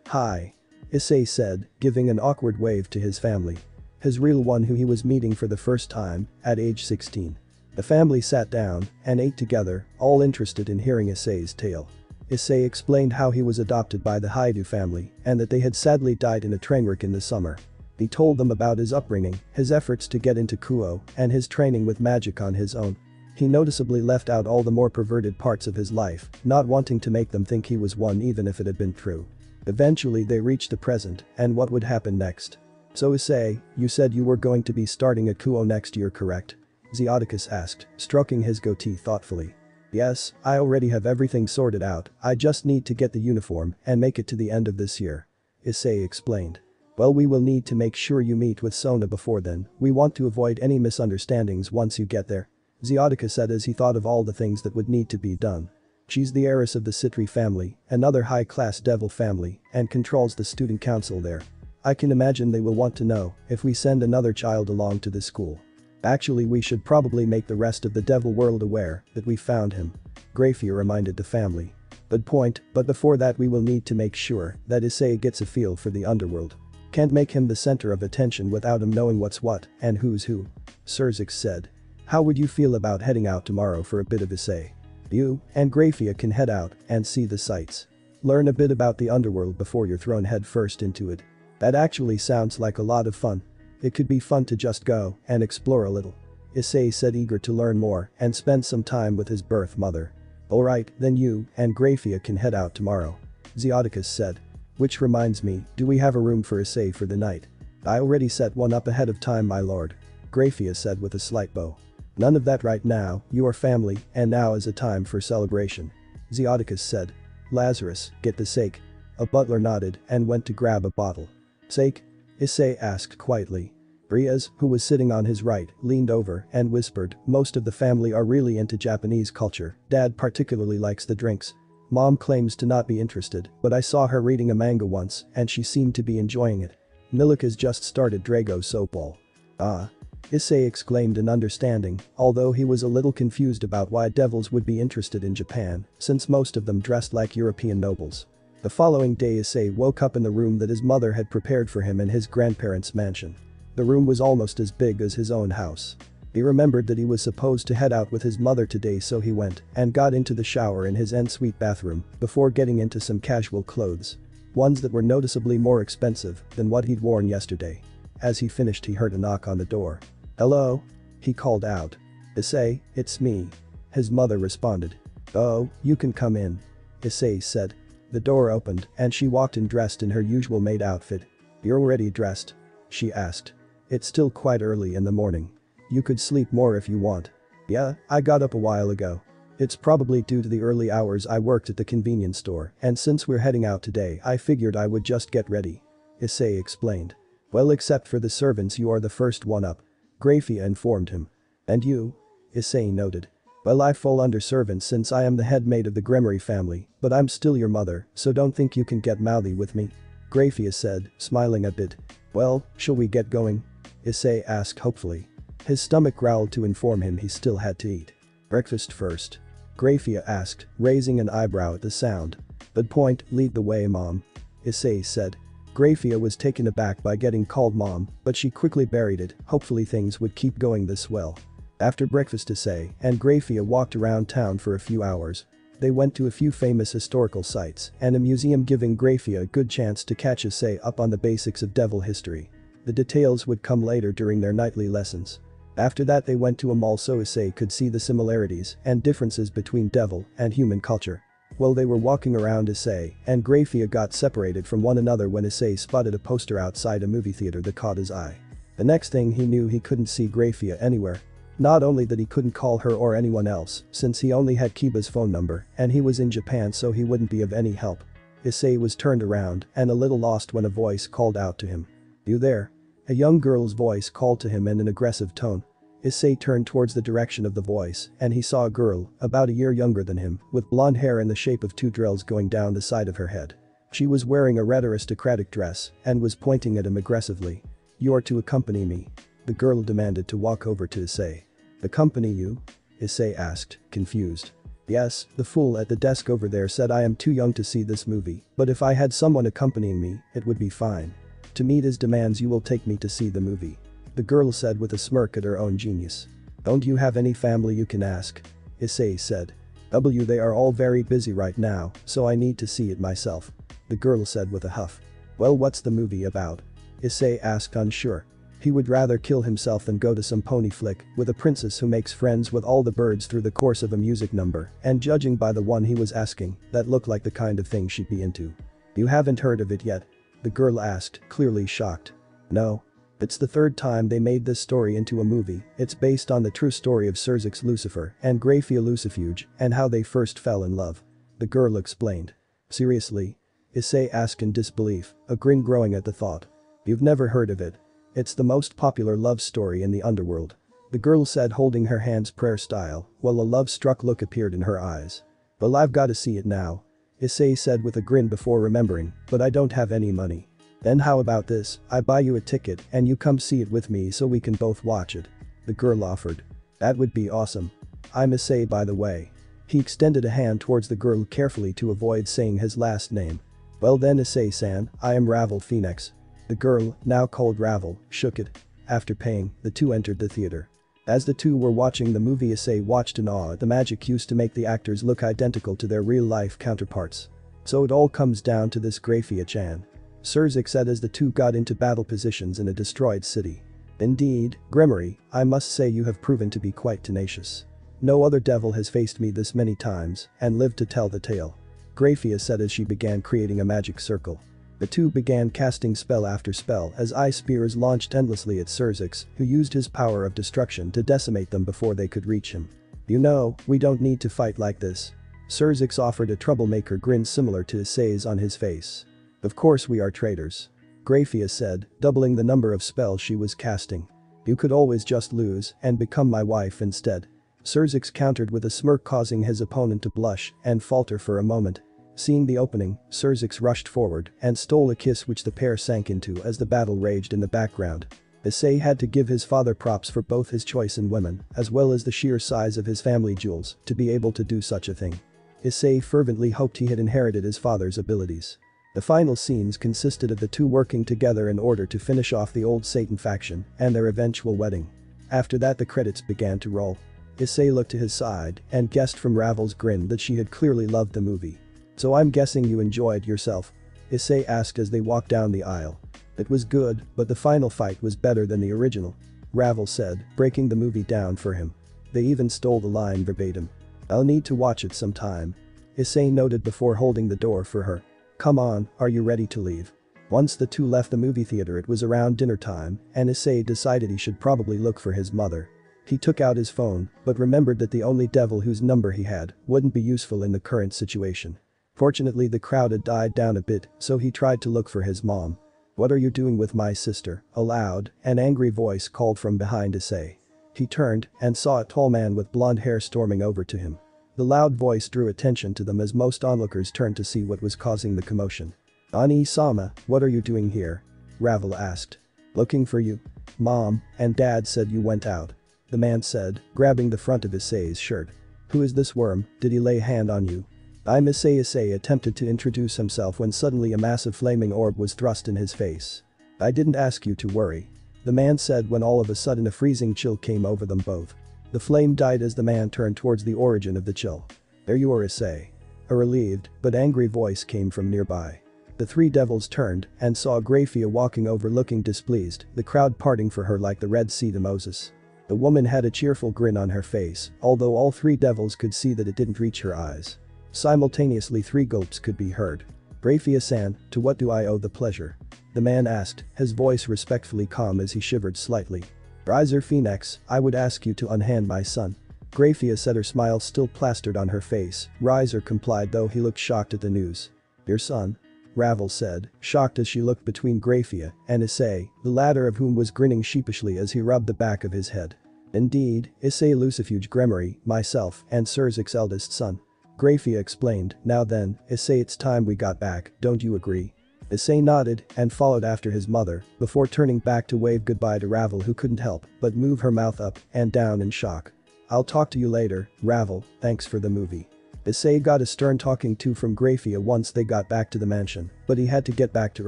Hi. Issei said, giving an awkward wave to his family. His real one, who he was meeting for the first time, at age 16. The family sat down and ate together, all interested in hearing Issei's tale. Issei explained how he was adopted by the Hyoudou family and that they had sadly died in a train wreck in the summer. He told them about his upbringing, his efforts to get into Kuo, and his training with magic on his own. He noticeably left out all the more perverted parts of his life, not wanting to make them think he was one even if it had been true. Eventually they reached the present and what would happen next. So Issei, you said you were going to be starting at Kuo next year, correct? Xiaudicus asked, stroking his goatee thoughtfully. Yes, I already have everything sorted out, I just need to get the uniform and make it to the end of this year. Issei explained. Well, we will need to make sure you meet with Sona before then, we want to avoid any misunderstandings once you get there. Xiaudicus said as he thought of all the things that would need to be done. She's the heiress of the Citri family, another high-class devil family, and controls the student council there. I can imagine they will want to know if we send another child along to this school. Actually, we should probably make the rest of the devil world aware that we found him. Grayfia reminded the family. Good point, but before that we will need to make sure that Issei gets a feel for the underworld. Can't make him the center of attention without him knowing what's what and who's who. Sirzechs said. How would you feel about heading out tomorrow for a bit of Issei? You and Grayfia can head out and see the sights. Learn a bit about the underworld before you're thrown head first into it. That actually sounds like a lot of fun. It could be fun to just go and explore a little. Issei said, eager to learn more and spend some time with his birth mother. Alright, then you and Grayfia can head out tomorrow. Xiaudicus said. Which reminds me, do we have a room for Issei for the night? I already set one up ahead of time, my lord. Grayfia said with a slight bow. None of that right now, you are family and now is a time for celebration. Xiaudicus said. Lazarus, get the sake. A butler nodded and went to grab a bottle. Sake? Issei asked quietly. Riaz, who was sitting on his right, leaned over and whispered, most of the family are really into Japanese culture, Dad particularly likes the drinks. Mom claims to not be interested, but I saw her reading a manga once and she seemed to be enjoying it. Milika's just started Drago Soapball. Ah. Issei exclaimed in understanding, although he was a little confused about why devils would be interested in Japan, since most of them dressed like European nobles. The following day Issei woke up in the room that his mother had prepared for him in his grandparents' mansion. The room was almost as big as his own house. He remembered that he was supposed to head out with his mother today, so he went and got into the shower in his ensuite bathroom before getting into some casual clothes. Ones that were noticeably more expensive than what he'd worn yesterday. As he finished he heard a knock on the door. Hello? He called out. Issei, it's me. His mother responded. Oh, you can come in. Issei said. The door opened and she walked in dressed in her usual maid outfit. You're already dressed? She asked. It's still quite early in the morning. You could sleep more if you want. Yeah, I got up a while ago. It's probably due to the early hours I worked at the convenience store, and since we're heading out today I figured I would just get ready. Issei explained. Well, except for the servants, you are the first one up. Grayfia informed him. And you? Issei noted. Well, I fall under servants since I am the head maid of the Gremory family, but I'm still your mother, so don't think you can get mouthy with me. Grayfia said, smiling a bit. Well, shall we get going? Issei asked hopefully. His stomach growled to inform him he still had to eat. Breakfast first. Grayfia asked, raising an eyebrow at the sound. Good point, lead the way, Mom. Issei said. Grayfia was taken aback by getting called Mom, but she quickly buried it, hopefully things would keep going this well. After breakfast, Issei and Grayfia walked around town for a few hours. They went to a few famous historical sites and a museum, giving Grayfia a good chance to catch Issei up on the basics of devil history. The details would come later during their nightly lessons. After that they went to a mall so Issei could see the similarities and differences between devil and human culture. While they were walking around, Issei and Grayfia got separated from one another when Issei spotted a poster outside a movie theater that caught his eye. The next thing he knew, he couldn't see Grayfia anywhere. Not only that, he couldn't call her or anyone else since he only had Kiba's phone number and he was in Japan, so he wouldn't be of any help. Issei was turned around and a little lost when a voice called out to him. You there? A young girl's voice called to him in an aggressive tone. Issei turned towards the direction of the voice and he saw a girl, about a year younger than him, with blonde hair in the shape of two drills going down the side of her head. She was wearing a red aristocratic dress and was pointing at him aggressively. You are to accompany me. The girl demanded to walk over to Issei. Accompany you? Issei asked, confused. Yes, the fool at the desk over there said I am too young to see this movie, but if I had someone accompanying me, it would be fine. To meet his demands you will take me to see the movie. The girl said with a smirk at her own genius. Don't you have any family you can ask? Issei said. They are all very busy right now, so I need to see it myself. The girl said with a huff. Well, what's the movie about? Issei asked, unsure. He would rather kill himself than go to some pony flick with a princess who makes friends with all the birds through the course of a music number, and judging by the one he was asking, that looked like the kind of thing she'd be into. You haven't heard of it yet? The girl asked, clearly shocked. No. It's the third time they made this story into a movie. It's based on the true story of Sirzechs Lucifer and Grayfia Lucifuge and how they first fell in love. The girl explained. Seriously? Issei asked in disbelief, a grin growing at the thought. You've never heard of it? It's the most popular love story in the underworld. The girl said, holding her hands prayer style, while a love-struck look appeared in her eyes. Well, I've got to see it now. Issei said with a grin before remembering, but I don't have any money. Then how about this, I buy you a ticket and you come see it with me so we can both watch it. The girl offered. That would be awesome. I'm Issei, by the way. He extended a hand towards the girl carefully to avoid saying his last name. Well then, Issei-san, I am Ravel Phoenix. The girl, now called Ravel, shook it. After paying, the two entered the theater. As the two were watching the movie, Issei watched in awe at the magic used to make the actors look identical to their real-life counterparts. So it all comes down to this Grayfia-chan. Sirzechs said as the two got into battle positions in a destroyed city. Indeed, Gremory, I must say you have proven to be quite tenacious. No other devil has faced me this many times and lived to tell the tale. Grayfia said as she began creating a magic circle. The two began casting spell after spell as ice spears launched endlessly at Sirzechs, who used his power of destruction to decimate them before they could reach him. You know, we don't need to fight like this. Sirzechs offered a troublemaker grin similar to Issei's on his face. Of course we are traitors. Grayfia said, doubling the number of spells she was casting. You could always just lose and become my wife instead. Sirzechs countered with a smirk, causing his opponent to blush and falter for a moment. Seeing the opening, Sirzechs rushed forward and stole a kiss which the pair sank into as the battle raged in the background. Issei had to give his father props for both his choice in women as well as the sheer size of his family jewels to be able to do such a thing. Issei fervently hoped he had inherited his father's abilities. The final scenes consisted of the two working together in order to finish off the old Satan faction and their eventual wedding. After that the credits began to roll. Issei looked to his side and guessed from Ravel's grin that she had clearly loved the movie. So I'm guessing you enjoyed yourself? Issei asked as they walked down the aisle. It was good, but the final fight was better than the original. Ravel said, breaking the movie down for him. They even stole the line verbatim. I'll need to watch it sometime. Issei noted before holding the door for her. Come on, are you ready to leave? Once the two left the movie theater, it was around dinner time and Issei decided he should probably look for his mother. He took out his phone, but remembered that the only devil whose number he had wouldn't be useful in the current situation. Fortunately the crowd had died down a bit, so he tried to look for his mom. "What are you doing with my sister?" A loud and angry voice called from behind Issei. He turned and saw a tall man with blonde hair storming over to him. The loud voice drew attention to them as most onlookers turned to see what was causing the commotion. "Ani-sama, what are you doing here?" Ravel asked. "Looking for you. Mom and Dad said you went out," the man said, grabbing the front of Issei's shirt. "Who is this worm? Did he lay a hand on you?" "I'm Issei." Issei attempted to introduce himself when suddenly a massive flaming orb was thrust in his face. "I didn't ask you to worry," the man said when all of a sudden a freezing chill came over them both. The flame died as the man turned towards the origin of the chill. "There you are, Issei." A relieved but angry voice came from nearby. The three devils turned and saw Grayfia walking over looking displeased, the crowd parting for her like the Red Sea to Moses. The woman had a cheerful grin on her face, although all three devils could see that it didn't reach her eyes. Simultaneously 3 gulps could be heard. "Grayfia-san, to what do I owe the pleasure?" the man asked, his voice respectfully calm as he shivered slightly. "Riser Phoenix, I would ask you to unhand my son." Grayfia said, her smile still plastered on her face. Riser complied though he looked shocked at the news. "Your son?" Ravel said, shocked as she looked between Grayfia and Issei, the latter of whom was grinning sheepishly as he rubbed the back of his head. "Indeed, Issei Lucifer Gremory, myself, and Sirzech's eldest son." Grayfia explained, "Now then, Issei, it's time we got back, don't you agree?" Issei nodded and followed after his mother, before turning back to wave goodbye to Ravel, who couldn't help but move her mouth up and down in shock. "I'll talk to you later, Ravel, thanks for the movie." Issei got a stern talking to from Grayfia once they got back to the mansion, but he had to get back to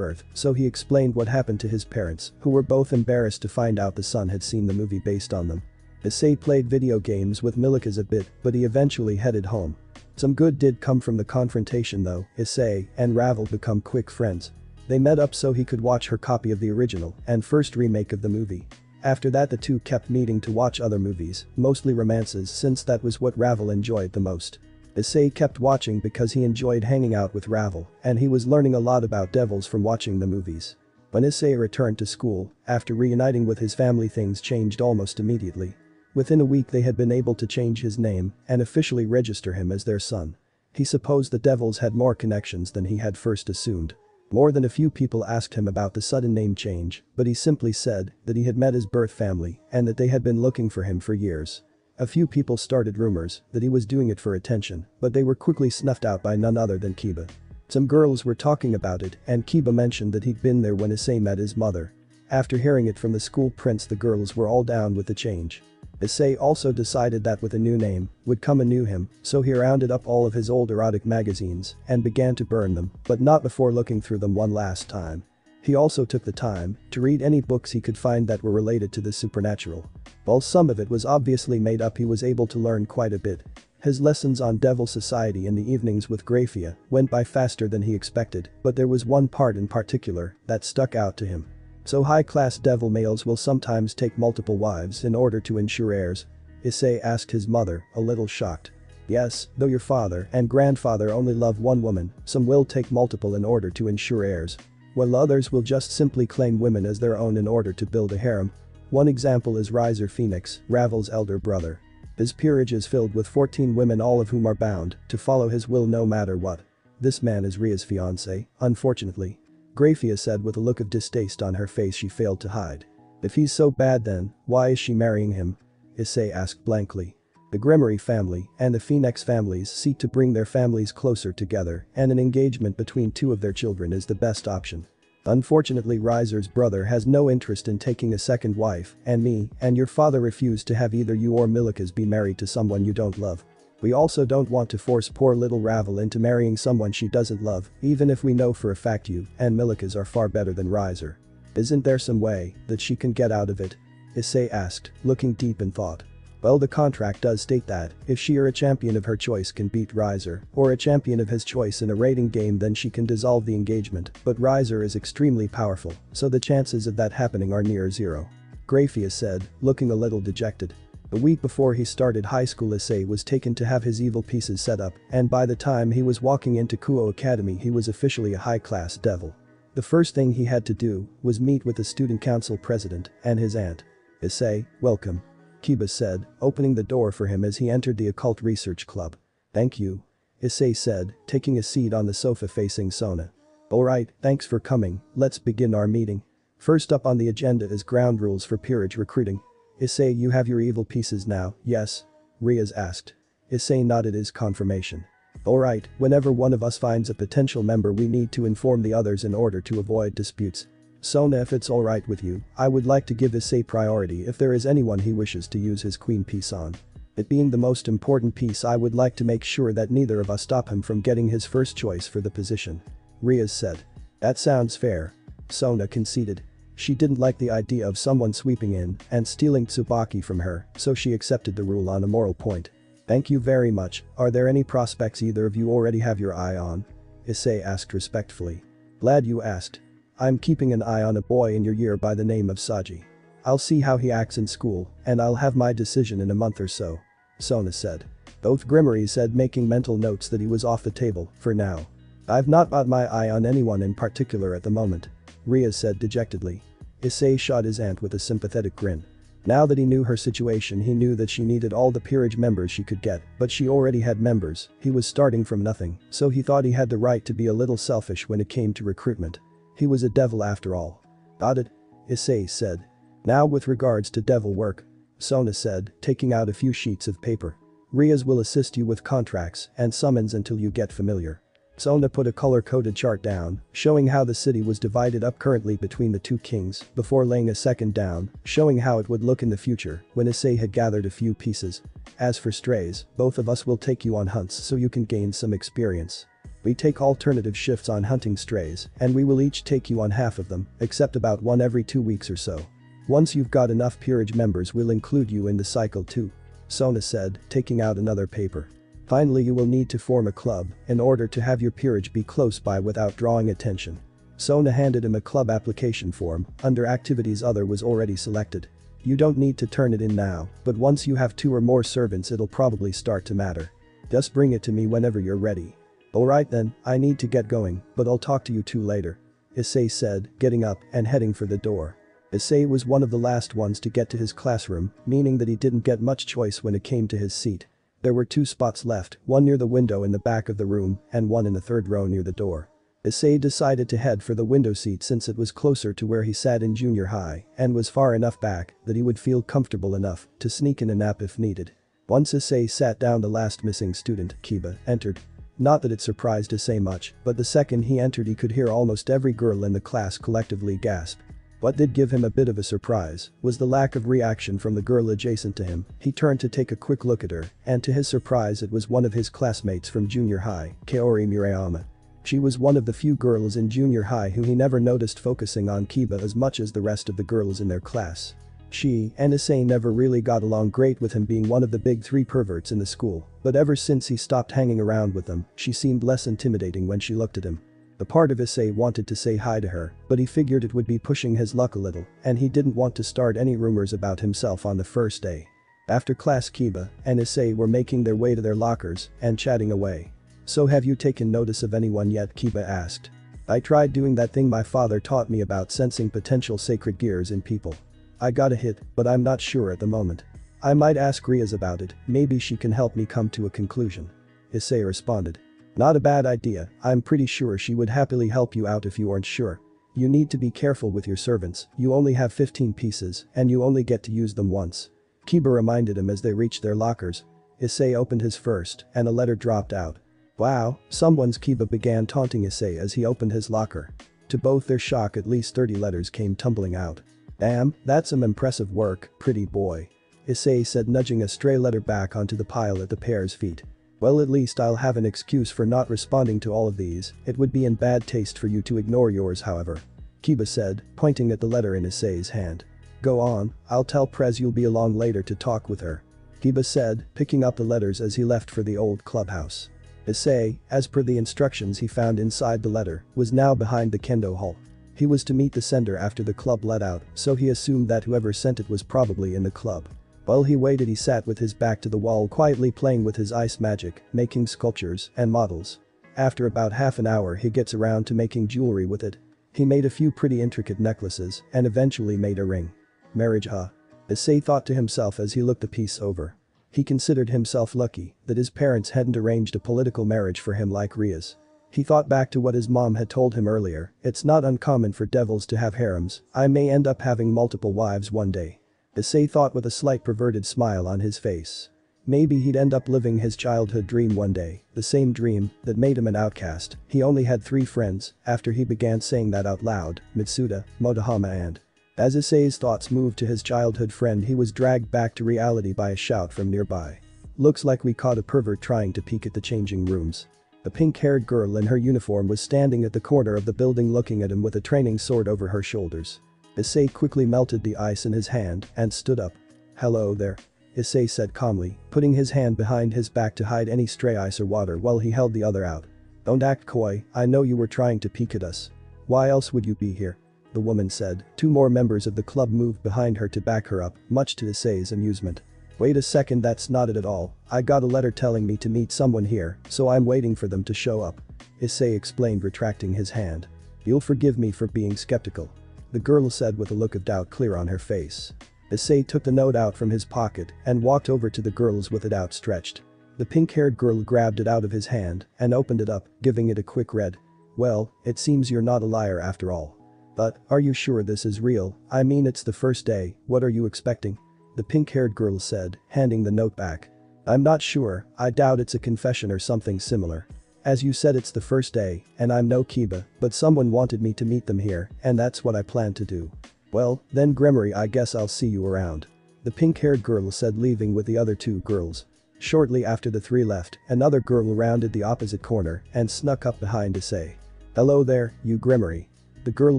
Earth, so he explained what happened to his parents, who were both embarrassed to find out the son had seen the movie based on them. Issei played video games with Milikas a bit, but he eventually headed home. Some good did come from the confrontation though. Issei and Ravel become quick friends. They met up so he could watch her copy of the original and first remake of the movie. After that the two kept meeting to watch other movies, mostly romances since that was what Ravel enjoyed the most. Issei kept watching because he enjoyed hanging out with Ravel, and he was learning a lot about devils from watching the movies. When Issei returned to school, after reuniting with his family, things changed almost immediately. Within a week they had been able to change his name and officially register him as their son. He supposed the devils had more connections than he had first assumed. More than a few people asked him about the sudden name change, but he simply said that he had met his birth family and that they had been looking for him for years. A few people started rumors that he was doing it for attention, but they were quickly snuffed out by none other than Kiba. Some girls were talking about it and Kiba mentioned that he'd been there when Issei met his mother. After hearing it from the school prince, the girls were all down with the change. Issei also decided that with a new name would come a new him, so he rounded up all of his old erotic magazines and began to burn them, but not before looking through them one last time. He also took the time to read any books he could find that were related to the supernatural. While some of it was obviously made up, he was able to learn quite a bit. His lessons on Devil Society in the evenings with Grayfia went by faster than he expected, but there was one part in particular that stuck out to him. "So high-class devil males will sometimes take multiple wives in order to ensure heirs?" Issei asked his mother, a little shocked. "Yes, though your father and grandfather only love one woman, some will take multiple in order to ensure heirs. While others will just simply claim women as their own in order to build a harem. One example is Riser Phoenix, Ravel's elder brother. His peerage is filled with 14 women, all of whom are bound to follow his will no matter what. This man is Ria's fiancé, unfortunately," Grayfia said with a look of distaste on her face she failed to hide. "If he's so bad then, why is she marrying him?" Issei asked blankly. The Gremory family and the Phoenix families seek to bring their families closer together, and an engagement between two of their children is the best option. Unfortunately, Riser's brother has no interest in taking a second wife, and me and your father refused to have either you or Milikas be married to someone you don't love. We also don't want to force poor little Ravel into marrying someone she doesn't love, even if we know for a fact you and Milikas are far better than Riser. Isn't there some way that she can get out of it?" Issei asked, looking deep in thought. "Well, the contract does state that if she or a champion of her choice can beat Riser, or a champion of his choice in a rating game, then she can dissolve the engagement, but Riser is extremely powerful, so the chances of that happening are near zero," Grayfia said, looking a little dejected. A week before he started high school, Issei was taken to have his evil pieces set up, and by the time he was walking into Kuo Academy he was officially a high-class devil. The first thing he had to do was meet with the student council president and his aunt. "Issei, welcome." Kiba said, opening the door for him as he entered the occult research club. Thank you. Issei said, taking a seat on the sofa facing Sona. Alright, thanks for coming, let's begin our meeting. First up on the agenda is ground rules for peerage recruiting. Issei, you have your evil pieces now, yes? Riaz asked. Issei nodded his confirmation. Alright, whenever one of us finds a potential member we need to inform the others in order to avoid disputes. Sona, if it's alright with you, I would like to give Issei priority if there is anyone he wishes to use his queen piece on. It being the most important piece, I would like to make sure that neither of us stop him from getting his first choice for the position. Riaz said. That sounds fair. Sona conceded. She didn't like the idea of someone sweeping in and stealing Tsubaki from her, so she accepted the rule on a moral point. Thank you very much. Are there any prospects either of you already have your eye on? Issei asked respectfully. Glad you asked. I'm keeping an eye on a boy in your year by the name of Saji. I'll see how he acts in school, and I'll have my decision in a month or so. Sona said. Both Grimmery said, making mental notes that he was off the table, for now. I've not got my eye on anyone in particular at the moment. Riaz said dejectedly. Issei shot his aunt with a sympathetic grin. Now that he knew her situation, he knew that she needed all the peerage members she could get, but she already had members, he was starting from nothing, so he thought he had the right to be a little selfish when it came to recruitment. He was a devil after all. Got it? Issei said. Now with regards to devil work. Sona said, taking out a few sheets of paper. Riaz will assist you with contracts and summons until you get familiar. Sona put a color-coded chart down, showing how the city was divided up currently between the two kings, before laying a second down, showing how it would look in the future when Issei had gathered a few pieces. As for strays, both of us will take you on hunts so you can gain some experience. We take alternative shifts on hunting strays, and we will each take you on half of them, except about one every 2 weeks or so. Once you've got enough peerage members, we'll include you in the cycle too. Sona said, taking out another paper. Finally, you will need to form a club in order to have your peerage be close by without drawing attention. Sona handed him a club application form. Under activities other was already selected. You don't need to turn it in now, but once you have 2 or more servants it'll probably start to matter. Just bring it to me whenever you're ready. Alright then, I need to get going, but I'll talk to you two later. Issei said, getting up and heading for the door. Issei was one of the last ones to get to his classroom, meaning that he didn't get much choice when it came to his seat. There were 2 spots left, one near the window in the back of the room and one in the third row near the door. Issei decided to head for the window seat since it was closer to where he sat in junior high and was far enough back that he would feel comfortable enough to sneak in a nap if needed. Once Issei sat down, the last missing student, Kiba, entered. Not that it surprised Issei much, but the second he entered he could hear almost every girl in the class collectively gasp. What did give him a bit of a surprise was the lack of reaction from the girl adjacent to him. He turned to take a quick look at her, and to his surprise it was one of his classmates from junior high, Kaori Murayama. She was one of the few girls in junior high who he never noticed focusing on Kiba as much as the rest of the girls in their class. She and Issei never really got along great, with him being one of the big 3 perverts in the school, but ever since he stopped hanging around with them, she seemed less intimidating when she looked at him. The part of Issei wanted to say hi to her, but he figured it would be pushing his luck a little, and he didn't want to start any rumors about himself on the first day. After class, Kiba and Issei were making their way to their lockers and chatting away. So have you taken notice of anyone yet? Kiba asked. I tried doing that thing my father taught me about sensing potential sacred gears in people. I got a hit, but I'm not sure at the moment. I might ask Riaz about it, maybe she can help me come to a conclusion. Issei responded. Not a bad idea, I'm pretty sure she would happily help you out if you aren't sure. You need to be careful with your servants, you only have 15 pieces and you only get to use them once. Kiba reminded him as they reached their lockers. Issei opened his first and a letter dropped out. Wow, someone's. Kiba began taunting Issei as he opened his locker. To both their shock, at least 30 letters came tumbling out. Damn, that's some impressive work, pretty boy. Issei said, nudging a stray letter back onto the pile at the pair's feet. Well, at least I'll have an excuse for not responding to all of these. It would be in bad taste for you to ignore yours, however. Kiba said, pointing at the letter in Issei's hand. Go on, I'll tell Prez you'll be along later to talk with her. Kiba said, picking up the letters as he left for the old clubhouse. Issei, as per the instructions he found inside the letter, was now behind the kendo hall. He was to meet the sender after the club let out, so he assumed that whoever sent it was probably in the club. While he waited, he sat with his back to the wall, quietly playing with his ice magic, making sculptures and models. After about half an hour he gets around to making jewelry with it. He made a few pretty intricate necklaces and eventually made a ring. Marriage, huh? Issei thought to himself as he looked the piece over. He considered himself lucky that his parents hadn't arranged a political marriage for him like Ria's. He thought back to what his mom had told him earlier, it's not uncommon for devils to have harems, I may end up having multiple wives one day. Issei thought with a slight perverted smile on his face. Maybe he'd end up living his childhood dream one day, the same dream that made him an outcast. He only had 3 friends after he began saying that out loud, Mitsuda, Motohama and. As Issei's thoughts moved to his childhood friend, he was dragged back to reality by a shout from nearby. Looks like we caught a pervert trying to peek at the changing rooms. A pink-haired girl in her uniform was standing at the corner of the building looking at him with a training sword over her shoulders. Issei quickly melted the ice in his hand and stood up. "Hello there," Issei said calmly, putting his hand behind his back to hide any stray ice or water while he held the other out. "Don't act coy, I know you were trying to peek at us. Why else would you be here?" the woman said. 2 more members of the club moved behind her to back her up, much to Issei's amusement. "Wait a second, that's not it at all. I got a letter telling me to meet someone here, so I'm waiting for them to show up," Issei explained, retracting his hand. "You'll forgive me for being skeptical," the girl said with a look of doubt clear on her face. Issei took the note out from his pocket and walked over to the girls with it outstretched. The pink-haired girl grabbed it out of his hand and opened it up, giving it a quick read. "Well, it seems you're not a liar after all. But, are you sure this is real? I mean, it's the first day, what are you expecting?" the pink-haired girl said, handing the note back. "I'm not sure, I doubt it's a confession or something similar. As you said, it's the first day, and I'm no Kiba, but someone wanted me to meet them here, and that's what I plan to do." "Well, then Gremory, I guess I'll see you around," the pink-haired girl said, leaving with the other 2 girls. Shortly after the 3 left, another girl rounded the opposite corner and snuck up behind Issei. "Hello there, you Gremory," the girl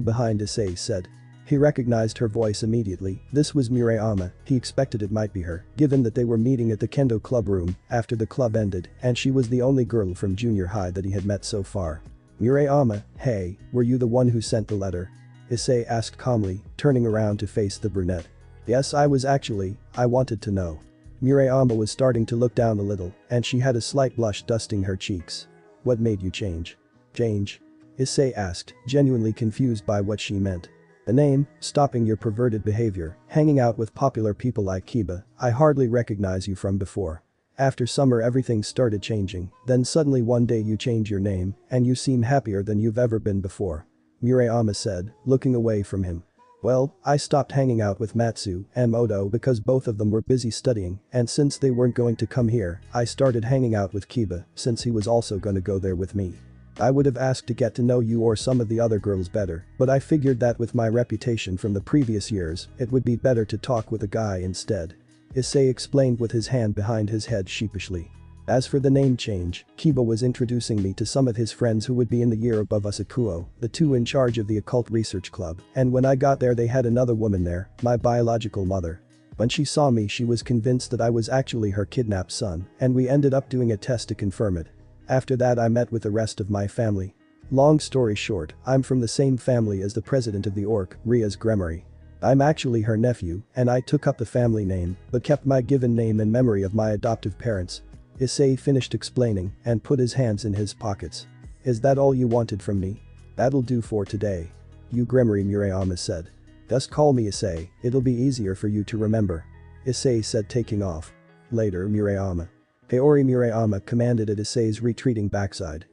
behind Issei said. He recognized her voice immediately. This was Murayama. He expected it might be her, given that they were meeting at the kendo club room after the club ended, and she was the only girl from junior high that he had met so far. "Murayama, hey, were you the one who sent the letter?" Issei asked calmly, turning around to face the brunette. "Yes, I was actually, I wanted to know." Murayama was starting to look down a little, and she had a slight blush dusting her cheeks. "What made you change?" "Change?" Issei asked, genuinely confused by what she meant. "The name, stopping your perverted behavior, hanging out with popular people like Kiba, I hardly recognize you from before. After summer everything started changing, then suddenly one day you change your name, and you seem happier than you've ever been before," Murayama said, looking away from him. "Well, I stopped hanging out with Matsu and Moto because both of them were busy studying, and since they weren't going to come here, I started hanging out with Kiba since he was also gonna go there with me. I would have asked to get to know you or some of the other girls better, but I figured that with my reputation from the previous years, it would be better to talk with a guy instead," Issei explained with his hand behind his head sheepishly. "As for the name change, Kiba was introducing me to some of his friends who would be in the year above us at Kuo, the 2 in charge of the occult research club, and when I got there they had another woman there, my biological mother. When she saw me she was convinced that I was actually her kidnapped son, and we ended up doing a test to confirm it. After that I met with the rest of my family. Long story short, I'm from the same family as the president of the Orc, Ria's Gremory. I'm actually her nephew, and I took up the family name, but kept my given name in memory of my adoptive parents." Issei finished explaining and put his hands in his pockets. "Is that all you wanted from me? That'll do for today. You Gremory," Murayama said. "Just call me Issei, it'll be easier for you to remember," Issei said, taking off. Later, Murayama. Kaori Murayama commanded at Issei's retreating backside.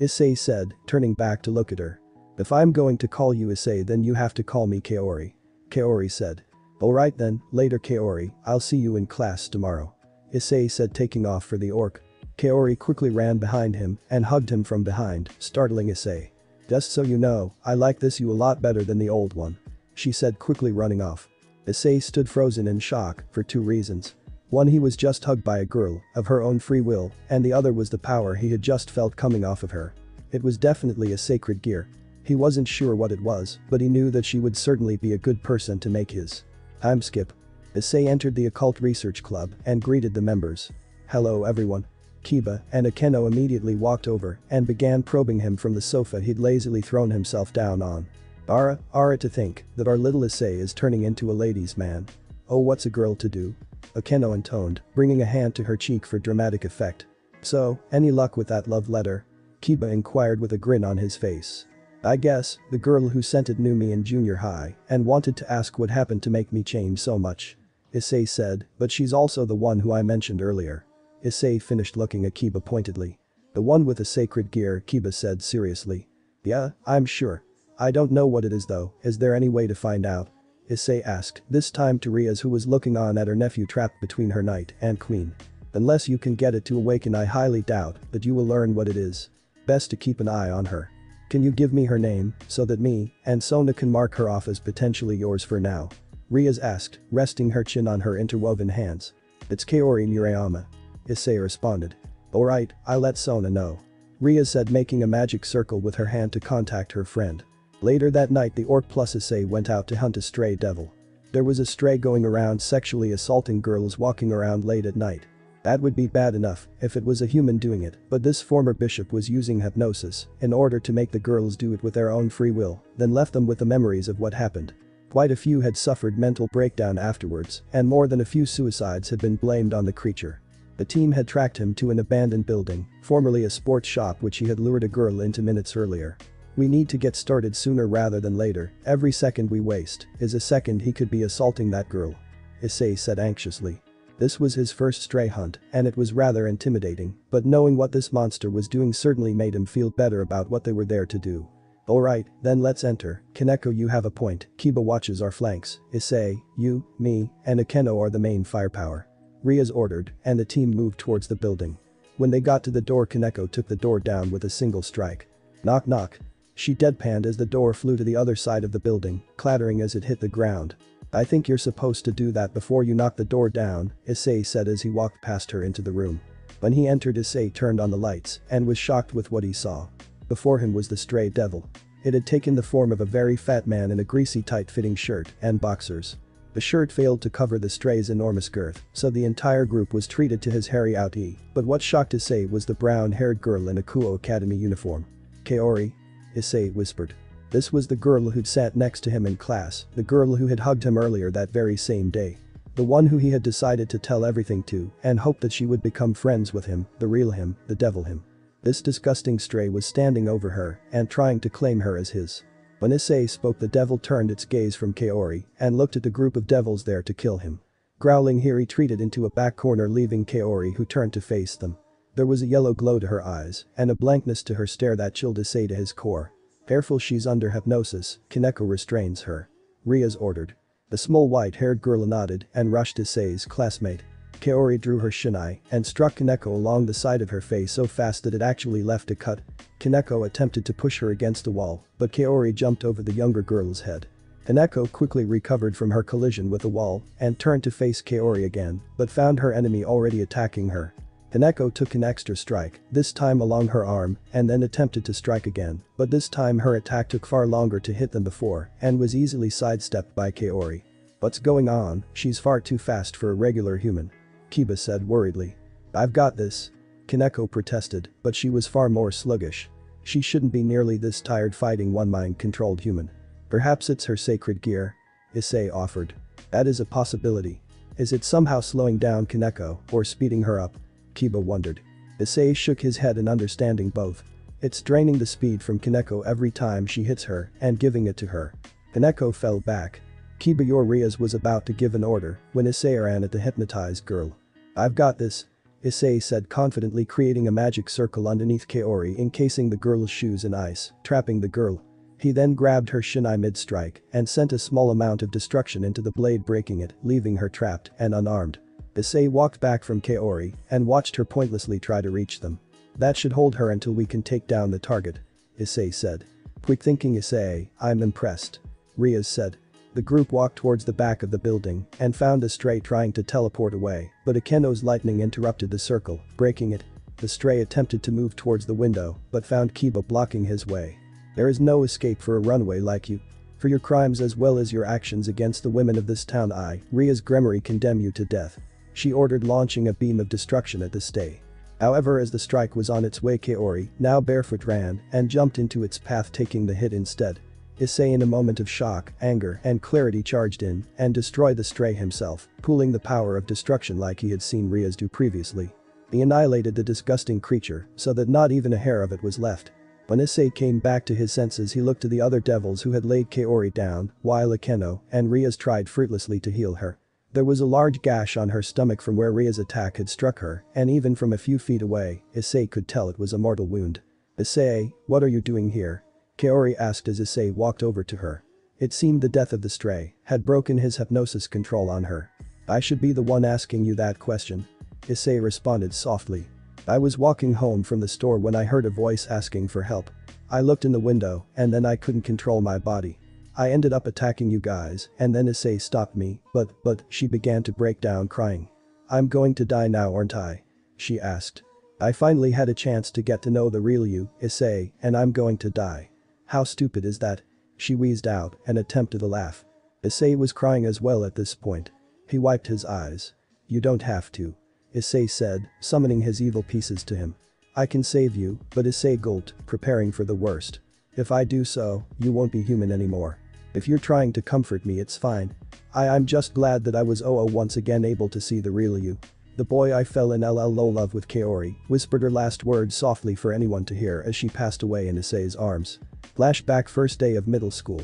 Issei said, turning back to look at her. "If I'm going to call you Issei then you have to call me Kaori," Kaori said. "Alright then, later Kaori, I'll see you in class tomorrow," Issei said, taking off for the Orc. Kaori quickly ran behind him and hugged him from behind, startling Issei. "Just so you know, I like this you a lot better than the old one," she said, quickly running off. Issei stood frozen in shock for 2 reasons. One, he was just hugged by a girl of her own free will, and the other was the power he had just felt coming off of her. It was definitely a sacred gear. He wasn't sure what it was, but he knew that she would certainly be a good person to make his time skip. Issei entered the occult research club and greeted the members. "Hello everyone." Kiba and Akeno immediately walked over and began probing him from the sofa he'd lazily thrown himself down on. Ara to think that our little Issei is turning into a ladies' man. Oh, what's a girl to do?" Akeno intoned, bringing a hand to her cheek for dramatic effect. "So, any luck with that love letter?" Kiba inquired with a grin on his face. I guess, the girl who sent it knew me in junior high and wanted to ask what happened to make me change so much. Issei said, but she's also the one who I mentioned earlier. Issei finished looking at Kiba pointedly. The one with the sacred gear, Kiba said seriously. Yeah, I'm sure. I don't know what it is though, is there any way to find out? Issei asked, this time to Riaz who was looking on at her nephew trapped between her knight and queen. Unless you can get it to awaken, I highly doubt that you will learn what it is. Best to keep an eye on her. Can you give me her name, so that me and Sona can mark her off as potentially yours for now? Riaz asked, resting her chin on her interwoven hands. It's Kaori Murayama. Issei responded. Alright, I'll let Sona know. Riaz said, making a magic circle with her hand to contact her friend. Later that night the orc plus Issei went out to hunt a stray devil. There was a stray going around sexually assaulting girls walking around late at night. That would be bad enough if it was a human doing it, but this former bishop was using hypnosis in order to make the girls do it with their own free will, then left them with the memories of what happened. Quite a few had suffered mental breakdown afterwards, and more than a few suicides had been blamed on the creature. The team had tracked him to an abandoned building, formerly a sports shop which he had lured a girl into minutes earlier. We need to get started sooner rather than later, every second we waste is a second he could be assaulting that girl. Issei said anxiously. This was his first stray hunt, and it was rather intimidating, but knowing what this monster was doing certainly made him feel better about what they were there to do. Alright, then let's enter. Kaneko, you have a point. Kiba watches our flanks. Issei, you, me, and Akeno are the main firepower. Riaz ordered, and the team moved towards the building. When they got to the door, Kaneko took the door down with a single strike. Knock knock. She deadpanned as the door flew to the other side of the building, clattering as it hit the ground. I think you're supposed to do that before you knock the door down, Issei said as he walked past her into the room. When he entered, Issei turned on the lights and was shocked with what he saw. Before him was the stray devil. It had taken the form of a very fat man in a greasy tight-fitting shirt and boxers. The shirt failed to cover the stray's enormous girth, so the entire group was treated to his hairy outie, but what shocked Issei was the brown-haired girl in a Kuo Academy uniform. Kaori? Issei whispered. This was the girl who'd sat next to him in class, the girl who had hugged him earlier that very same day. The one who he had decided to tell everything to and hoped that she would become friends with him, the real him, the devil him. This disgusting stray was standing over her and trying to claim her as his. When Issei spoke, the devil turned its gaze from Kaori and looked at the group of devils there to kill him. Growling, he retreated into a back corner, leaving Kaori, who turned to face them. There was a yellow glow to her eyes and a blankness to her stare that chilled Issei to his core. Careful, she's under hypnosis. Kaneko restrains her. Riaz ordered. The small white-haired girl nodded and rushed Issei's classmate. Kaori drew her shinai and struck Kaneko along the side of her face so fast that it actually left a cut. Kaneko attempted to push her against the wall, but Kaori jumped over the younger girl's head. Kaneko quickly recovered from her collision with the wall and turned to face Kaori again, but found her enemy already attacking her. Kaneko took an extra strike, this time along her arm, and then attempted to strike again, but this time her attack took far longer to hit than before and was easily sidestepped by Kaori. What's going on? She's far too fast for a regular human. Kiba said worriedly. I've got this. Kaneko protested, but she was far more sluggish. She shouldn't be nearly this tired fighting one mind-controlled human. Perhaps it's her sacred gear? Issei offered. That is a possibility. Is it somehow slowing down Kaneko or speeding her up? Kiba wondered. Issei shook his head in understanding both. It's draining the speed from Kaneko every time she hits her and giving it to her. Kaneko fell back. Kiba Riaz was about to give an order when Issei ran at the hypnotized girl. I've got this, Issei said confidently, creating a magic circle underneath Kaori, encasing the girl's shoes in ice, trapping the girl. He then grabbed her shinai mid-strike and sent a small amount of destruction into the blade, breaking it, leaving her trapped and unarmed. Issei walked back from Kaori and watched her pointlessly try to reach them. That should hold her until we can take down the target, Issei said. Quick thinking, Issei, I'm impressed. Riaz said. The group walked towards the back of the building and found a stray trying to teleport away, but Akeno's lightning interrupted the circle, breaking it. The stray attempted to move towards the window but found Kiba blocking his way. There is no escape for a runaway like you. For your crimes as well as your actions against the women of this town, Riaz Gremory, condemn you to death. She ordered, launching a beam of destruction at the stray. However, as the strike was on its way, Kaori, now barefoot, ran and jumped into its path, taking the hit instead. Issei, in a moment of shock, anger, and clarity, charged in and destroyed the stray himself, pooling the power of destruction like he had seen Riaz do previously. He annihilated the disgusting creature so that not even a hair of it was left. When Issei came back to his senses, he looked to the other devils who had laid Kaori down, while Akeno and Rias tried fruitlessly to heal her. There was a large gash on her stomach from where Ria's attack had struck her, and even from a few feet away, Issei could tell it was a mortal wound. "Issei, what are you doing here?" Kaori asked as Issei walked over to her. It seemed the death of the stray had broken his hypnosis control on her. "I should be the one asking you that question," Issei responded softly. "I was walking home from the store when I heard a voice asking for help. I looked in the window and then I couldn't control my body. I ended up attacking you guys and then Issei stopped me, but she began to break down crying. "I'm going to die now, aren't I?" she asked. "I finally had a chance to get to know the real you, Issei, and I'm going to die. How stupid is that?" She wheezed out and attempted a laugh. Issei was crying as well at this point. He wiped his eyes. "You don't have to," Issei said, summoning his evil pieces to him. "I can save you," but Issei gulped, preparing for the worst. "If I do so, you won't be human anymore. If you're trying to comfort me, it's fine. I'm just glad that I was once again able to see the real you. The boy I fell in love with." Kaori whispered her last words softly for anyone to hear as she passed away in Issei's arms. Flashback first day of middle school.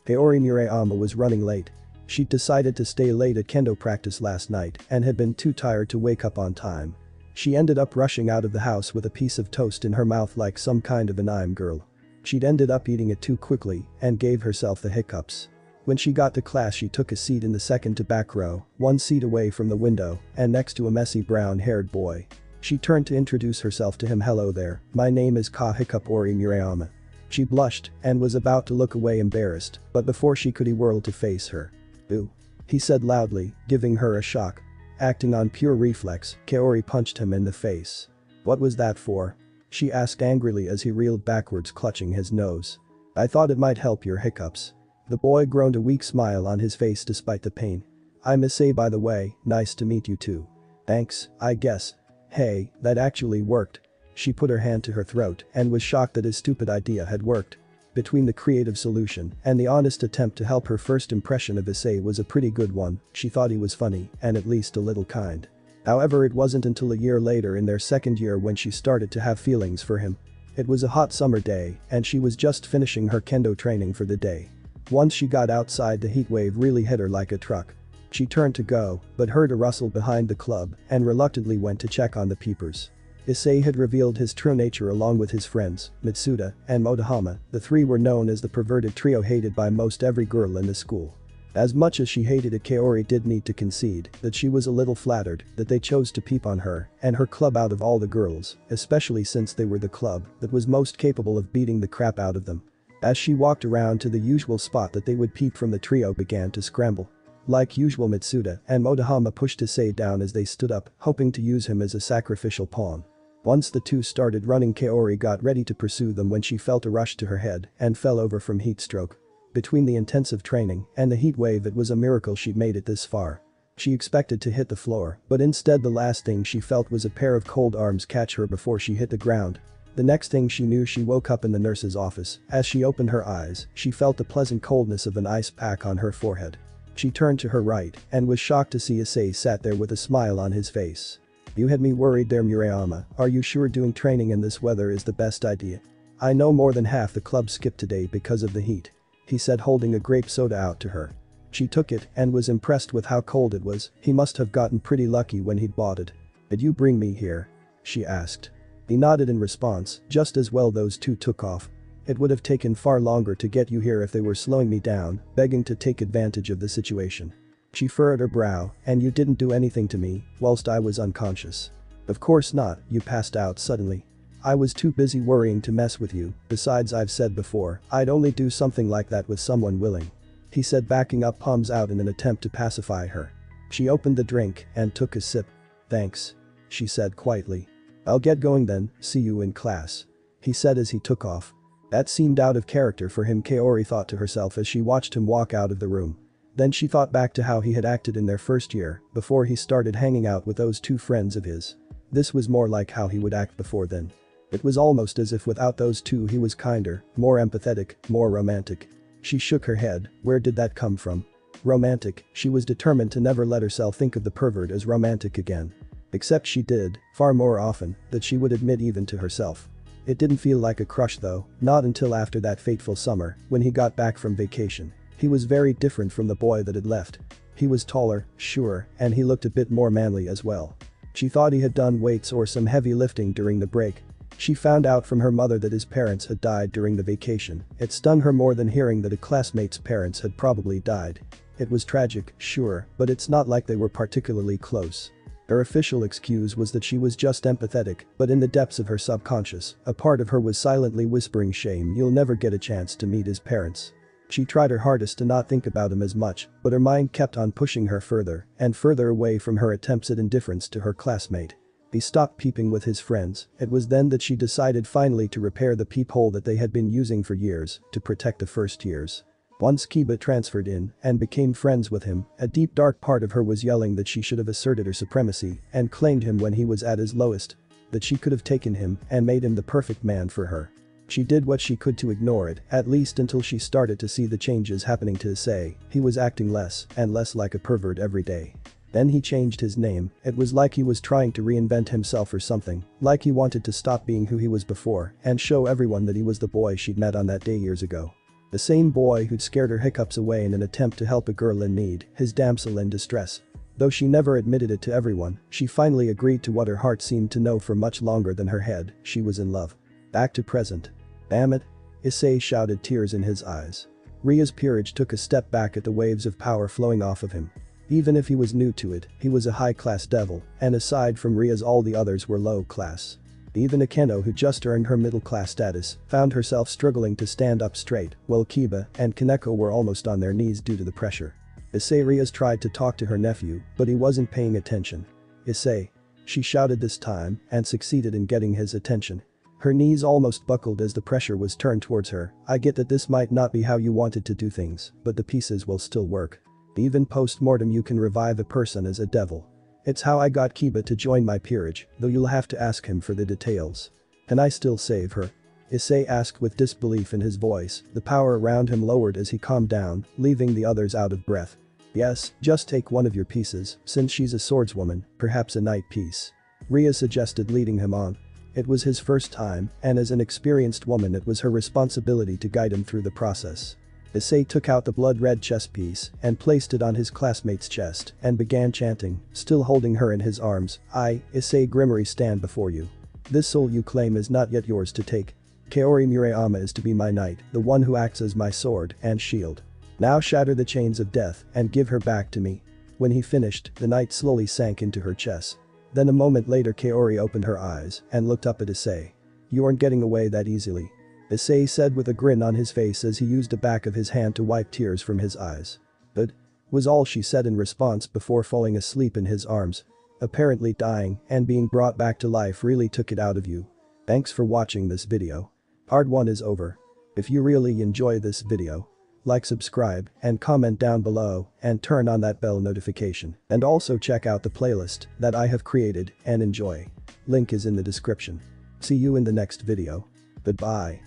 Kaori Murayama was running late. She'd decided to stay late at kendo practice last night and had been too tired to wake up on time. She ended up rushing out of the house with a piece of toast in her mouth like some kind of anime girl. She'd ended up eating it too quickly and gave herself the hiccups. When she got to class, she took a seat in the second to back row, one seat away from the window and next to a messy brown-haired boy. She turned to introduce herself to him. "Hello there, my name is Kaori Murayama." She blushed and was about to look away embarrassed, but before she could, he whirled to face her. "Boo," he said loudly, giving her a shock. Acting on pure reflex, Kaori punched him in the face. "What was that for?" she asked angrily as he reeled backwards, clutching his nose. "I thought it might help your hiccups." The boy groaned, a weak smile on his face despite the pain. "I'm Issei, by the way, nice to meet you too." "Thanks, I guess." "Hey, that actually worked." She put her hand to her throat and was shocked that his stupid idea had worked. Between the creative solution and the honest attempt to help, her first impression of Issei was a pretty good one. She thought he was funny and at least a little kind. However, it wasn't until a year later in their second year when she started to have feelings for him. It was a hot summer day and she was just finishing her kendo training for the day. Once she got outside, the heat wave really hit her like a truck. She turned to go, but heard a rustle behind the club and reluctantly went to check on the peepers. Issei had revealed his true nature along with his friends, Mitsuda and Motohama. The three were known as the perverted trio, hated by most every girl in the school. As much as she hated it, Kaori did need to concede that she was a little flattered that they chose to peep on her and her club out of all the girls, especially since they were the club that was most capable of beating the crap out of them. As she walked around to the usual spot that they would peep from, the trio began to scramble. Like usual, Mitsuda and Motohama pushed Issei down as they stood up, hoping to use him as a sacrificial pawn. Once the two started running, Kaori got ready to pursue them when she felt a rush to her head and fell over from heat stroke. Between the intensive training and the heat wave, it was a miracle she'd made it this far. She expected to hit the floor, but instead the last thing she felt was a pair of cold arms catch her before she hit the ground. The next thing she knew, she woke up in the nurse's office. As she opened her eyes, she felt the pleasant coldness of an ice pack on her forehead. She turned to her right and was shocked to see Issei sat there with a smile on his face. "You had me worried there, Murayama. Are you sure doing training in this weather is the best idea? I know more than half the club skipped today because of the heat," he said, holding a grape soda out to her. She took it and was impressed with how cold it was. He must have gotten pretty lucky when he'd bought it. "Did you bring me here?" she asked. He nodded in response. "Just as well those two took off. It would have taken far longer to get you here if they were slowing me down, begging to take advantage of the situation." She furrowed her brow. "And you didn't do anything to me whilst I was unconscious?" "Of course not, you passed out suddenly. I was too busy worrying to mess with you. Besides, I've said before, I'd only do something like that with someone willing," he said, backing up, palms out in an attempt to pacify her. She opened the drink and took a sip. "Thanks," she said quietly. "I'll get going then, see you in class," he said as he took off. That seemed out of character for him, Kaori thought to herself as she watched him walk out of the room. Then she thought back to how he had acted in their first year, before he started hanging out with those two friends of his. This was more like how he would act before then. It was almost as if without those two he was kinder, more empathetic, more romantic. She shook her head. Where did that come from? Romantic. She was determined to never let herself think of the pervert as romantic again. Except she did, far more often, that she would admit even to herself. It didn't feel like a crush though, not until after that fateful summer, when he got back from vacation. He was very different from the boy that had left. He was taller, sure, and he looked a bit more manly as well. She thought he had done weights or some heavy lifting during the break. She found out from her mother that his parents had died during the vacation. It stung her more than hearing that a classmate's parents had probably died. It was tragic, sure, but it's not like they were particularly close. Her official excuse was that she was just empathetic, but in the depths of her subconscious, a part of her was silently whispering, shame, you'll never get a chance to meet his parents. She tried her hardest to not think about him as much, but her mind kept on pushing her further and further away from her attempts at indifference to her classmate. He stopped peeping with his friends. It was then that she decided finally to repair the peephole that they had been using for years to protect the first years. Once Kiba transferred in and became friends with him, a deep dark part of her was yelling that she should have asserted her supremacy and claimed him when he was at his lowest. That she could have taken him and made him the perfect man for her. She did what she could to ignore it, at least until she started to see the changes happening to Issei. He was acting less and less like a pervert every day. Then he changed his name. It was like he was trying to reinvent himself or something, like he wanted to stop being who he was before and show everyone that he was the boy she'd met on that day years ago. The same boy who'd scared her hiccups away in an attempt to help a girl in need, his damsel in distress. Though she never admitted it to everyone, she finally agreed to what her heart seemed to know for much longer than her head, she was in love. Back to present. Damn it. Issei shouted, tears in his eyes. Ria's peerage took a step back at the waves of power flowing off of him. Even if he was new to it, he was a high-class devil, and aside from Ria's all the others were low-class. Even Akeno, who just earned her middle-class status, found herself struggling to stand up straight, while Kiba and Kaneko were almost on their knees due to the pressure. Issei Rias tried to talk to her nephew, but he wasn't paying attention. Issei. She shouted this time and succeeded in getting his attention. Her knees almost buckled as the pressure was turned towards her. I get that this might not be how you wanted to do things, but the pieces will still work. Even post-mortem you can revive a person as a devil. It's how I got Kiba to join my peerage, though you'll have to ask him for the details. Can I still save her? Issei asked with disbelief in his voice. The power around him lowered as he calmed down, leaving the others out of breath. Yes, just take one of your pieces, since she's a swordswoman, perhaps a knight piece. Ria suggested, leading him on. It was his first time, and as an experienced woman it was her responsibility to guide him through the process. Issei took out the blood-red chess piece and placed it on his classmate's chest and began chanting, still holding her in his arms. I, Issei Grimmery, stand before you. This soul you claim is not yet yours to take. Kaori Murayama is to be my knight, the one who acts as my sword and shield. Now shatter the chains of death and give her back to me. When he finished, the knight slowly sank into her chest. Then a moment later Kaori opened her eyes and looked up at Issei. You aren't getting away that easily. Issei said with a grin on his face as he used the back of his hand to wipe tears from his eyes. But was all she said in response before falling asleep in his arms. Apparently dying and being brought back to life really took it out of you. Thanks for watching this video. Part 1 is over. If you really enjoy this video, like, subscribe, and comment down below, and turn on that bell notification. And also check out the playlist that I have created and enjoy. Link is in the description. See you in the next video. Goodbye.